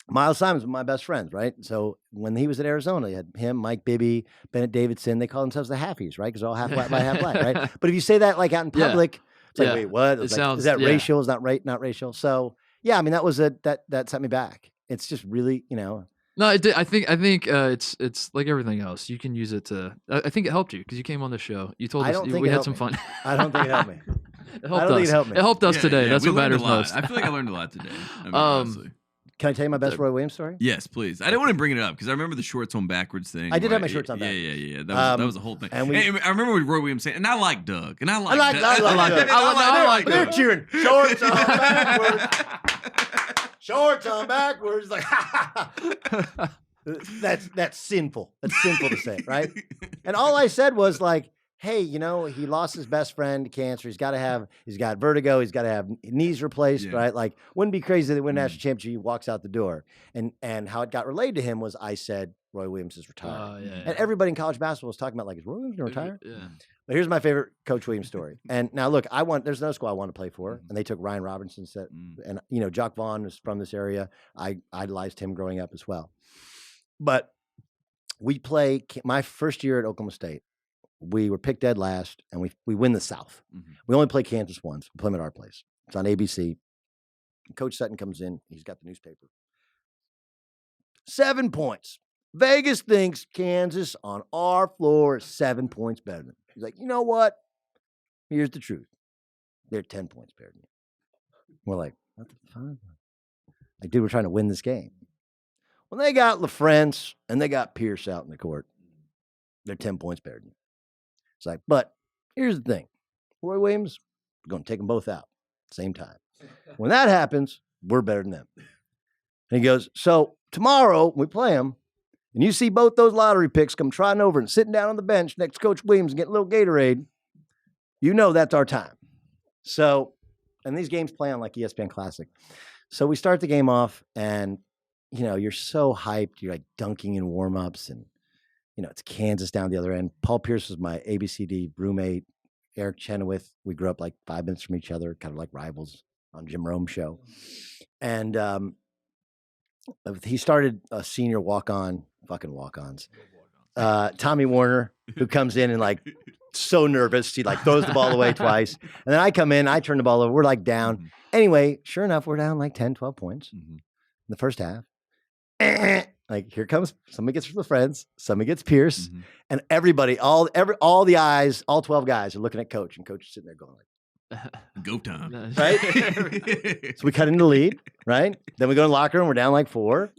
Miles Simon's one of my best friends, right? So when he was at Arizona, you had him, Mike Bibby, Bennett Davidson. They call themselves the Halfies, right? Because they're all half white, half black, right? But if you say that like out in public, it's like, wait, what? It's like, is that racial? Is that not racial? So yeah, I mean, that was that set me back. It's just really, No, it did. I think it's like everything else. You can use it to. I think it helped you because you came on the show. You told us we had some fun. I don't think it helped me. It helped us today. That's what matters most. I feel like I learned a lot today. I mean, honestly. Can I tell you my best Roy Williams story? Yes, please. I didn't want to bring it up because I remember the shorts on backwards thing. I did have my shorts on backwards. Yeah. That was the whole thing. And I remember what Roy Williams saying, and I like Doug. And I like Doug. I like Doug. They're cheering. Shorts on backwards. Shorts on backwards. Like, that's sinful. That's sinful to say, right? And all I said was like, hey, he lost his best friend to cancer. He's got vertigo. He's got to have knees replaced, right? Like, wouldn't be crazy that win a national championship, he walks out the door. And how it got relayed to him was I said, Roy Williams is retired. And everybody in college basketball was talking about, like, is Roy Williams going to retire? Yeah. But here's my favorite Coach Williams story. And now, look, there's another school I want to play for, and they took Ryan Robinson. And, Jock Vaughn was from this area. I idolized him growing up as well. But we play my first year at Oklahoma State. We were picked dead last, and we win the South. We only play Kansas once. We play them at our place. It's on ABC. Coach Sutton comes in. He's got the newspaper. 7 points. Vegas thinks Kansas on our floor is 7 points better than. He's like, you know what? Here's the truth. They're 10 points better than you. We're like, what the fuck? Like, dude, we're trying to win this game. When they got LaFrance and they got Pierce out in the court, they're 10 points better than you. It's like, but here's the thing. Roy Williams, we're going to take them both out at the same time. When that happens, we're better than them. And he goes, so tomorrow we play them, and you see both those lottery picks come trotting over and sitting down on the bench next to Coach Williams and getting a little Gatorade, that's our time. So And these games play on like ESPN Classic. So we start the game off, and you're so hyped. You're like dunking in warm-ups, and it's Kansas down the other end. Paul Pierce was my ABCD roommate. Eric Chenoweth, we grew up like 5 minutes from each other, kind of like rivals on Jim Rome's show. And he started a senior walk-on, fucking walk-ons. Tommy Warner, who comes in and like so nervous, he like throws the ball away twice. And then I come in, I turn the ball over, we're like down. Mm-hmm. Anyway, sure enough, we're down like 10, 12 points in the first half. Like here comes somebody gets the friends, somebody gets Pierce, and everybody, all the eyes, all 12 guys are looking at Coach, and Coach is sitting there going like, "Go time!" Right? So we cut into the lead, right? Then we go in the locker room, we're down like 4,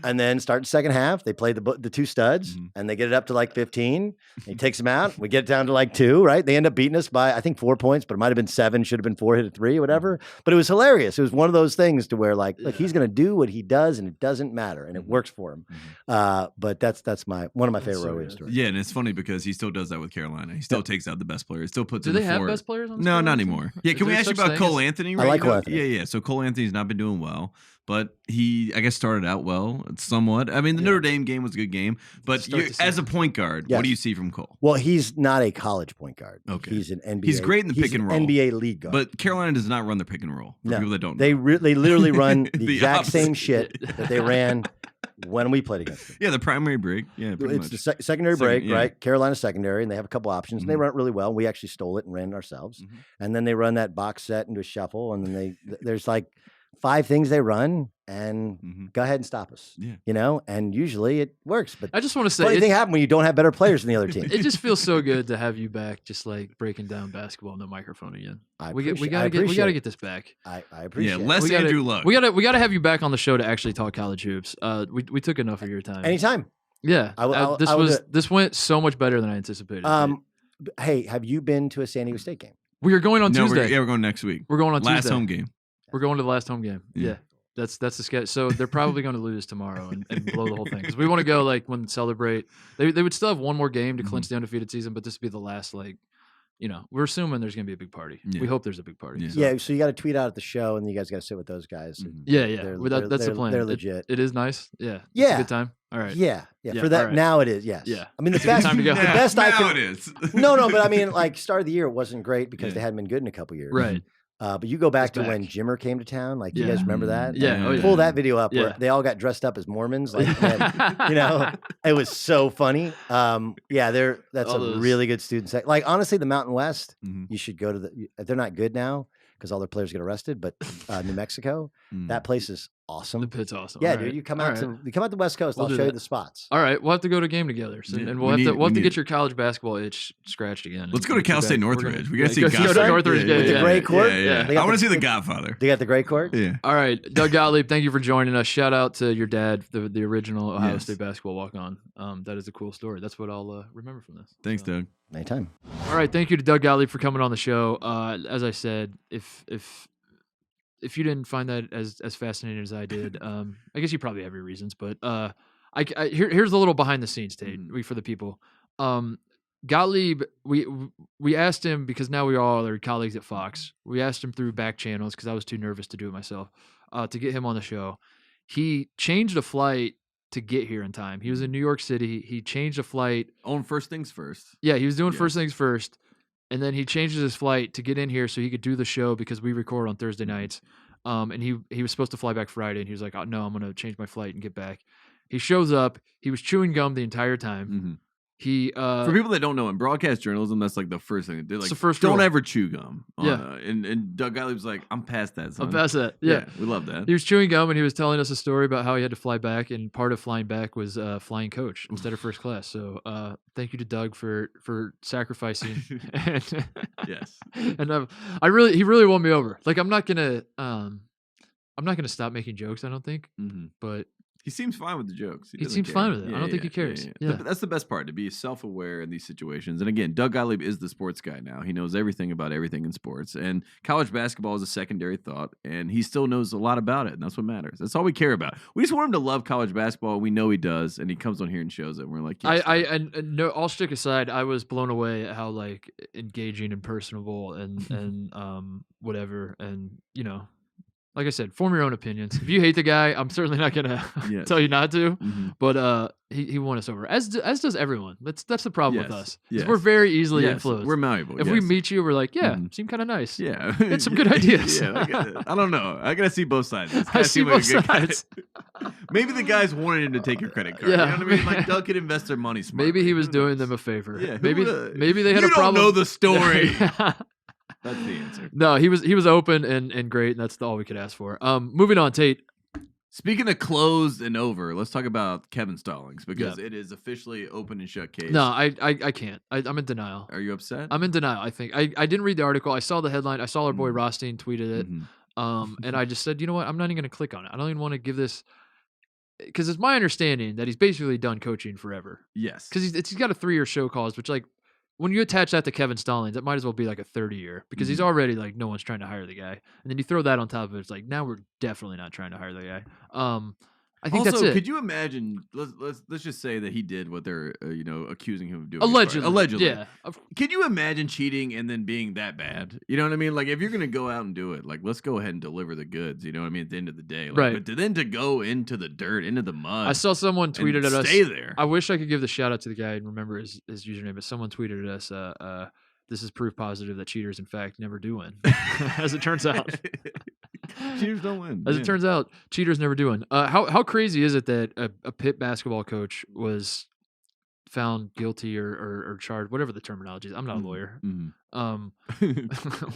and then start the second half. They play the 2 studs, and they get it up to like 15. He takes them out. We get it down to like 2, right? They end up beating us by I think 4 points, but it might have been 7, should have been 4, hit a 3, whatever. But it was hilarious. It was one of those things to where like he's going to do what he does, and it doesn't matter, and it works for him. But that's one of my favorite Rowan stories. Yeah, and it's funny because he still does that with Carolina. He still takes out the best players. Still puts. Do they have best players on this No, team? not anymore. Yeah, can we ask you about Cole Anthony? I like Cole Anthony. Yeah. So Cole Anthony's not been doing well, but he, I guess, started out well somewhat. I mean, the Notre Dame game was a good game, but as a point guard, what do you see from Cole? Well, he's not a college point guard. Okay, he's an NBA. He's great in the pick and roll. NBA league guard. But Carolina does not run the pick and roll. For people that don't know. They literally run the exact opposite. same shit that they ran when we played against them. Yeah, the primary break. Yeah, pretty it's much. the secondary break, right? Carolina secondary, and they have a couple options, and they run it really well. We actually stole it and ran it ourselves. And then they run that box set into a shuffle, and then there's like 5 things they run, and go ahead and stop us. Yeah. And usually it works. But I just want to say, funny thing happens when you don't have better players than the other team. It just feels so good to have you back, just like breaking down basketball on the microphone again. We gotta get this back. I appreciate. Yeah, less Andrew Luck. We gotta have you back on the show to actually talk college hoops. We took enough of your time. Anytime. Yeah, this went so much better than I anticipated. Hey, have you been to a San Diego State game? We are going on Tuesday. We're going next week. We're going on Tuesday. Last home game. We're going to the last home game. Yeah. That's the sketch. So they're probably going to lose tomorrow and blow the whole thing, because we want to go like when celebrate. They would still have one more game to clinch the undefeated season, but this would be the last we're assuming there's going to be a big party. Yeah. We hope there's a big party. Yeah. So you got to tweet out at the show, and you guys got to sit with those guys. Yeah. That's the plan. They're legit. It is nice. Yeah. Yeah. It's a good time. All right. Yeah. For that right. Now it is. Yes. Yeah. I mean the best time to go. The best I now could. It is. No, but I mean like start of the year it wasn't great because they hadn't been good in a couple years. Right. But you go back to when Jimmer came to town. Like, you guys remember that? Yeah. Pull that video up where they all got dressed up as Mormons. Like, and, it was so funny. That's a really good student sect. Like, honestly, the Mountain West, you should go to they're not good now because all their players get arrested, but New Mexico, that place is awesome. The pit's awesome. Yeah, all dude, right. you come out the West Coast. I'll show you the spots. All right, we'll have to go to a game together, and we'll have to get your college basketball itch scratched again. Let's go to Cal State Northridge. We got to see Northridge with the gray court. Yeah. I want to see the Godfather. They got the gray court. Yeah. All right, Doug Gottlieb, thank you for joining us. Shout out to your dad, the original Ohio State basketball walk-on. That is a cool story. That's what I'll remember from this. Thanks, Doug. Anytime. All right, thank you to Doug Gottlieb for coming on the show. As I said, if you didn't find that as fascinating as I did, I guess you probably have your reasons. But here's a little behind the scenes, Tate, for the people. Gottlieb, we asked him, because now we all are colleagues at Fox. We asked him through back channels because I was too nervous to do it myself to get him on the show. He changed a flight to get here in time. He was in New York City. He changed a flight. On first things first. Yeah, he was doing first things first. And then he changes his flight to get in here so he could do the show because we record on Thursday nights. And he was supposed to fly back Friday, and he was like, "Oh no, I'm going to change my flight and get back." He shows up. He was chewing gum the entire time. He for people that don't know, in broadcast journalism, that's like the first thing they did. Like, the first don't rule. ever chew gum. Yeah. And Doug Gottlieb's like, I'm past that, son. I'm past that. Yeah, we love that. He was chewing gum, and he was telling us a story about how he had to fly back, and part of flying back was flying coach instead of first class. So thank you to Doug for sacrificing. And, yes. And he really won me over. Like, I'm not gonna stop making jokes, I don't think. But He seems fine with the jokes. He seems fine with it. I don't think he cares. Yeah. That's the best part, to be self-aware in these situations. And again, Doug Gottlieb is the sports guy now. He knows everything about everything in sports. And college basketball is a secondary thought, and he still knows a lot about it, and that's what matters. That's all we care about. We just want him to love college basketball. We know he does, and he comes on here and shows it. And we're like, yes. And no, all stick aside, I was blown away at how like engaging and personable and whatever, and you know. Like I said, form your own opinions. If you hate the guy, I'm certainly not gonna tell you not to. Mm-hmm. But he won us over, as does everyone. That's the problem with us. Yes. We're very easily influenced. We're malleable. If we meet you, we're like, seem kind of nice. Yeah, get some good ideas. I don't know. I gotta see both sides. I see both sides. Maybe the guys wanted him to take your credit card. Yeah. You know what I mean? Like Doug could invest their money smartly. Maybe he was doing them a favor. Yeah, maybe they had a problem. You don't know the story. That's the answer. No, he was open and great, and that's all we could ask for. Moving on, Tate. Speaking of closed and over, let's talk about Kevin Stallings because it is officially open and shut case. No, I can't. I'm in denial. Are you upset? I'm in denial. I think I didn't read the article. I saw the headline. I saw our boy Rothstein tweeted it. And I just said, you know what? I'm not even going to click on it. I don't even want to give this because it's my understanding that he's basically done coaching forever. Yes, because he's got a 3-year show cause, which like. When you attach that to Kevin Stallings, that might as well be like a 30-year because he's already like no one's trying to hire the guy, and then you throw that on top of it. It's like now we're definitely not trying to hire the guy. I think also, that's it. Could you imagine? Let's just say that he did what they're accusing him of doing. Allegedly, yeah. Could you imagine cheating and then being that bad? You know what I mean? Like if you're gonna go out and do it, like let's go ahead and deliver the goods. You know what I mean? At the end of the day, like, right? But then to go into the dirt, into the mud. I saw someone tweeted at us. Stay there. I wish I could give the shout out to the guy and remember his username, but someone tweeted at us. This is proof positive that cheaters, in fact, never do win. As it turns out. Cheaters don't win. As it turns out, cheaters never do win. How crazy is it that a Pitt basketball coach was found guilty or charged, whatever the terminology is. I'm not a lawyer.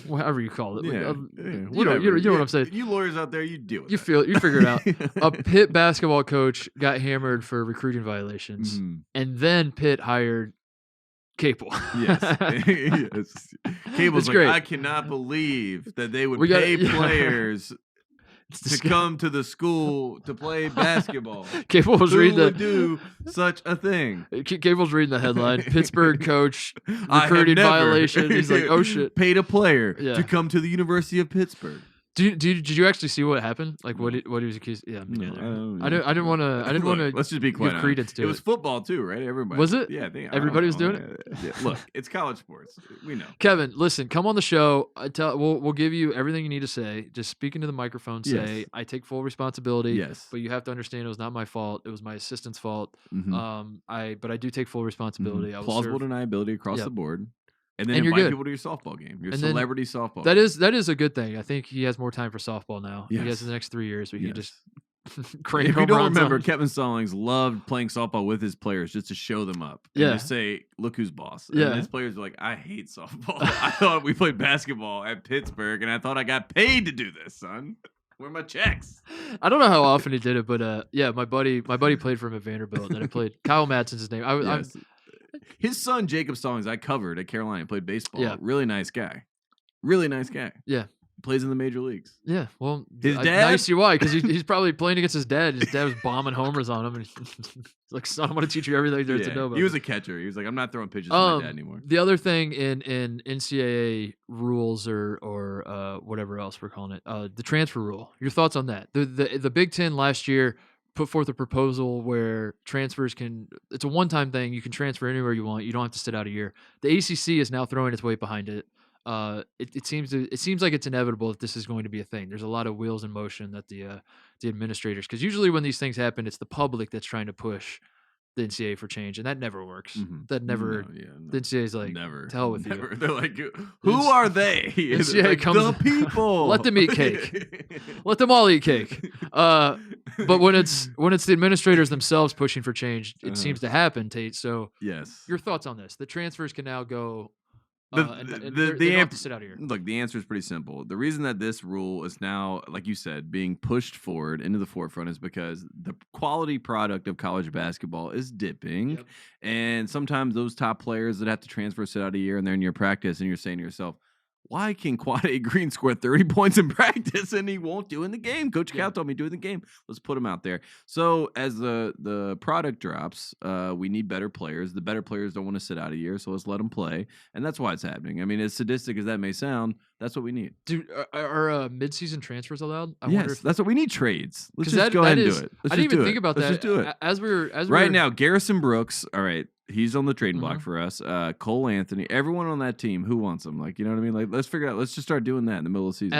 Whatever you call it. You know what I'm saying. You lawyers out there, you deal with it. You figure it out. A Pitt basketball coach got hammered for recruiting violations, and then Pitt hired Capel. Yes. Cable's like, great. I cannot believe that they would pay players to come to the school to play basketball. Cable was reading would do such a thing. Cable's reading the headline. Pittsburgh coach recruiting violation. He's like, oh shit. Paid a player to come to the University of Pittsburgh. Did you actually see what happened? Like what he was accused? Yeah, I didn't want to. Let's just be quiet. Give credence to it. It was football too, right? Everybody was it? Yeah, everybody was doing it. Yeah. Look, it's college sports. We know. Kevin, listen, come on the show. We'll give you everything you need to say. Just speak into the microphone. Say I take full responsibility. Yes, but you have to understand it was not my fault. It was my assistant's fault. But I do take full responsibility. Plausible deniability across the board. And then invite people to your softball game, your celebrity softball game. That is a good thing. I think he has more time for softball now. Yes. He has the next 3 years. We can just create. If you don't remember, Kevin Stallings loved playing softball with his players just to show them up. And just say, look who's boss. And his players are like, I hate softball. I thought we played basketball at Pittsburgh, and I thought I got paid to do this, son. Where are my checks? I don't know how often he did it, but my buddy played for him at Vanderbilt. And I played Kyle Madsen's his name. His son, Jacob Stallings, I covered at Carolina, played baseball. Yeah. Really nice guy. Really nice guy. Yeah. Plays in the major leagues. Yeah. Well, his dad. Now you see why, because he's probably playing against his dad. His dad was bombing homers on him. And he's like, son, I'm going to teach you everything there is to know about. He was a catcher. He was like, I'm not throwing pitches to my dad anymore. The other thing in NCAA rules or whatever else we're calling it, the transfer rule. Your thoughts on that? The Big Ten last year put forth a proposal where transfers it's a one-time thing. You can transfer anywhere you want. You don't have to sit out a year. The ACC is now throwing its weight behind it. It seems like it's inevitable that this is going to be a thing. There's a lot of wheels in motion that the administrators, because usually when these things happen, it's the public that's trying to push the NCAA for change, and that never works. That never. The NCAA's like, never. To hell with you. They're like, who are they? NCAA like, comes, the people. Let them eat cake. Let them all eat cake. But when it's the administrators themselves pushing for change, it seems to happen, Tate. So yes, your thoughts on this? The transfers can now go. They don't have to sit out here. Look, the answer is pretty simple. The reason that this rule is now, like you said, being pushed forward into the forefront is because the quality product of college basketball is dipping. Yep. And sometimes those top players that have to transfer sit out a year and they're in your practice and you're saying to yourself, why can Quad A Green score 30 points in practice and he won't do in the game? Coach Cal told me do in the game. Let's put him out there. So as the product drops, we need better players. The better players don't want to sit out a year, so let's let them play. And that's why it's happening. I mean, as sadistic as that may sound, that's what we need. Dude, are mid-season transfers allowed? I wonder Yes, if that's what we need. Trades. Let's just that- go that ahead and is- do it. I didn't even think about Let's that. just do it. As we were Right now, Garrison Brooks. All right. He's on the trading block Mhm. for us. Cole Anthony, everyone on that team, who wants him? Like, you know what I mean? Like, let's figure out. Let's just start doing that in the middle of the season.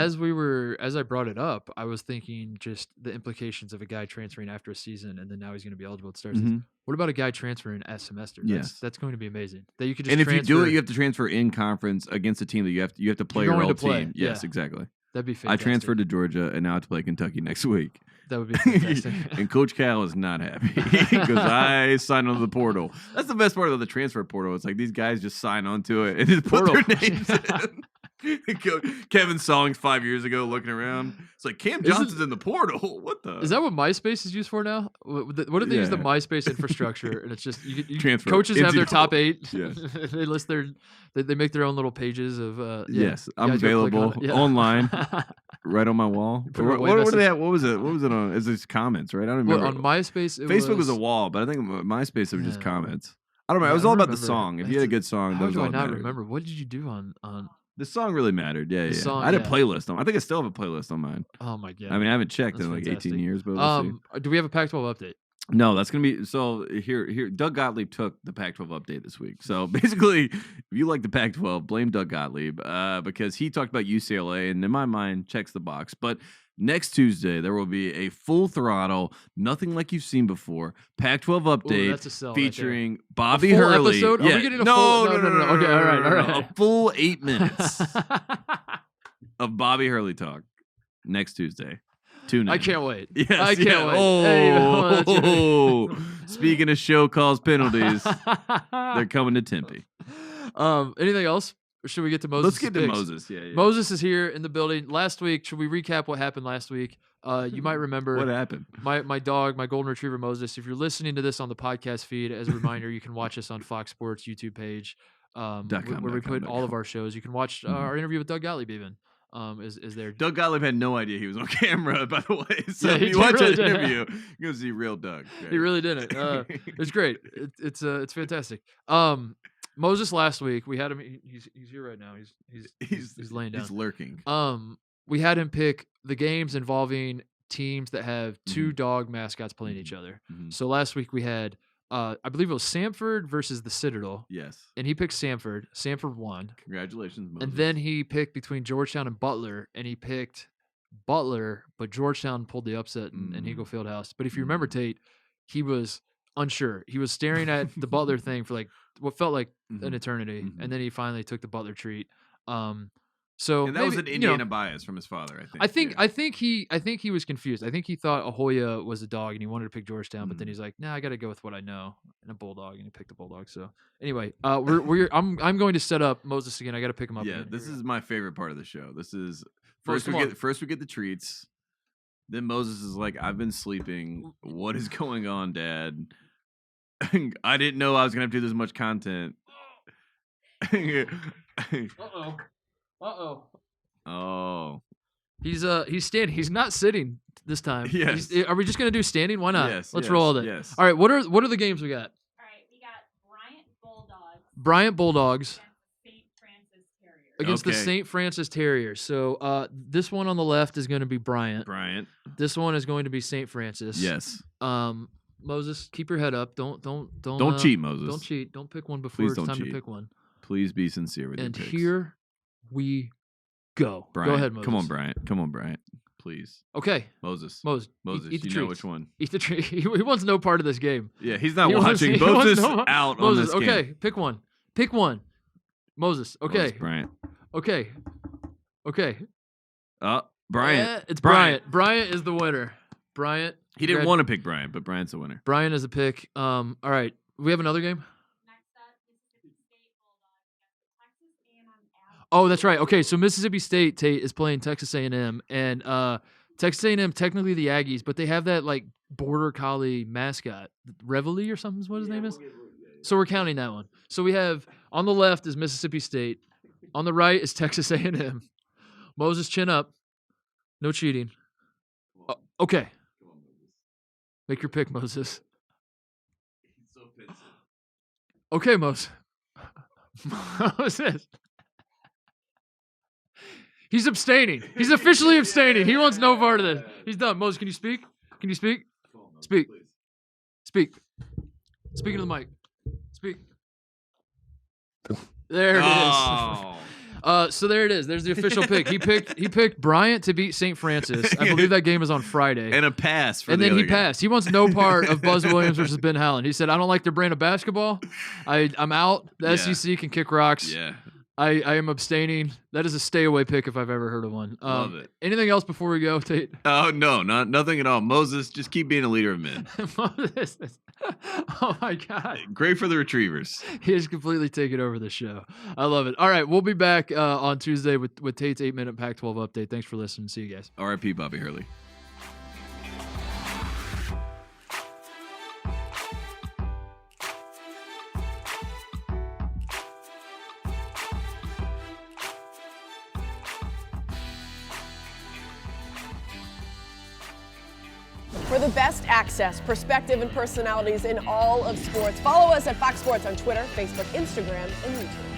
as I brought it up, I was thinking just the implications of a guy transferring after a season and then now he's going to be eligible to start. Mhm. What about a guy transferring as semester? Yes. That's going to be amazing. That you could just And if you do transfer- it, you have to transfer in conference against a team that you have to play You're your going old to play, team. Yes, yeah. exactly. That'd be I fantastic. transferred to Georgia and now I have to play Kentucky next week. That would be fantastic. And Coach Cal is not happy because I signed onto the portal. That's the best part of the transfer portal. It's like these guys just sign onto it and just put Portal. their names in. Kevin Stallings 5 years ago looking around. It's like Cam Johnson's in the portal. What the? Is that what MySpace is used for now? What if they use the Yeah. MySpace infrastructure and it's just Transfer. coaches have their NCAA. top 8. Yes. They list they make their own little pages of Yes, I'm guys go click on available it. Yeah. online, right on my wall. put a What, white what do they message. have? What was it? What was it on? Is this comments? Right? I don't Well, remember. on MySpace, Facebook was a wall, but I think MySpace was just Yeah. comments. I don't know. Yeah, It was I all about the remember. song. If you had a good song, that How was do all I that not mattered. remember? What did you do on? The song really mattered. Yeah, yeah. song, I had a yeah. playlist on. I think I still have a playlist on mine. Oh my god! I mean, I haven't checked That's in like fantastic. 18 years, but we'll see. Do we have a Pac-12 update? No, that's gonna be so. Here, Doug Gottlieb took the Pac-12 update this week. So basically, if you like the Pac-12, blame Doug Gottlieb because he talked about UCLA, and in my mind, checks the box. But next Tuesday, there will be a full throttle, nothing like you've seen before, Pac-12 Ooh, update that's a sell right there. featuring Bobby full Hurley. episode? Are we getting a full- no. Okay, all right. A full 8 minutes of Bobby Hurley talk next Tuesday. Tune in. I can't wait. Yes, I can't yeah. wait. Hey, that's Oh, right. speaking of show calls penalties, they're coming to Tempe. Anything else? Or should we get to Moses? Let's get to Moses. Yeah, yeah. Moses is here in the building. Last week, should we recap what happened last week? You might remember What happened? my dog, my golden retriever Moses. If you're listening to this on the podcast feed, as a reminder, you can watch us on Fox Sports YouTube page, where we put all of our shows. You can watch our interview with Doug Gottlieb even. Is there? Doug Gottlieb had no idea he was on camera, by the way. So Yeah, if he you watch really that didn't. interview, you're gonna see real Doug. He really didn't. It's great. It's fantastic. Moses last week we had him. He's here right now. He's laying down. He's lurking. We had him pick the games involving teams that have two dog mascots playing each other. Mhm. So last week we had, I believe it was Samford versus the Citadel, Yes. and he picked Samford. Samford won, Congratulations, Moses. and then he picked between Georgetown and Butler, and he picked Butler, but Georgetown pulled the upset in Eagle Fieldhouse. But if you remember Tate, he was unsure. He was staring at the Butler thing for like what felt like an eternity, and then he finally took the Butler treat. So and that was maybe, an Indiana bias from his father, I think. I think he was confused. I think he thought Ahoya was a dog and he wanted to pick Georgetown, but then he's like, "Nah, I got to go with what I know." And a bulldog, and he picked a bulldog. So anyway, I'm going to set up Moses again. I got to pick him up. Yeah, again. this is my favorite part of the show. This is Moses, first we get the treats. Then Moses is like, "I've been sleeping. What is going on, Dad? I didn't know I was gonna have to do this much content." Oh. He's standing. He's not sitting this time. Yes. Are we just gonna do standing? Why not? Yes, Let's yes, roll all day. yes. All right. What are the games we got? All right, we got Bryant Bulldogs St. Francis Terriers. against the Okay. St. Francis Terriers. So this one on the left is going to be Bryant. This one is going to be St. Francis. Yes. Moses, keep your head up. Don't cheat, Moses. Don't cheat. Don't pick one before Please it's don't time cheat. to pick one. Please be sincere with And your picks. here we go. Bryant. Go ahead, Moses. Come on, Bryant. Please. Okay, Moses. Moses, Moses, eat the you treats. know which one. Eat the treat. He wants no part of this game. Yeah, he's not He wants- watching. he wants Moses no- out Moses, on this okay, game. pick one. Pick one. Moses, okay. Moses, Bryant. Okay. Bryant. Yeah, it's Bryant. Bryant is the winner. Bryant. He didn't want to pick Bryant, but Bryant's the winner. Bryant is a pick. All right. We have another game? Next up, Mississippi State Bulldogs against the Texas A&M Aggies. Oh, that's right. Okay, so Mississippi State Tate is playing Texas A&M, and Texas A&M technically the Aggies, but they have that like border collie mascot, Reveille or something is what his name is. So we're counting that one. So we have on the left is Mississippi State, On the right is Texas A&M. Moses, chin up. No cheating. Okay. Make your pick, Moses. Okay, Moses. Moses. He's abstaining. He's officially abstaining. He wants no part of this. He's done. Moses, can you speak? Can you speak? Speak. Speak. Speak into the mic. Speak. There it is. So there it is. There's the official pick. He picked Bryant to beat St. Francis. I believe that game is on Friday. And a pass for and the then other he guy. passed. He wants no part of Buzz Williams versus Ben Howland. He said, I don't like their brand of basketball. I'm out. The SEC can kick rocks. Yeah. I am abstaining. That is a stay away pick if I've ever heard of one. Love it. Anything else before we go, Tate? Oh, no, nothing at all. Moses, just keep being a leader of men. Moses. Oh, my God. Great for the Retrievers. He has completely taken over the show. I love it. All right, we'll be back on Tuesday with Tate's 8-minute Pac-12 update. Thanks for listening. See you guys. R.I.P. Bobby Hurley. For the best access, perspective, and personalities in all of sports, follow us at Fox Sports on Twitter, Facebook, Instagram, and YouTube.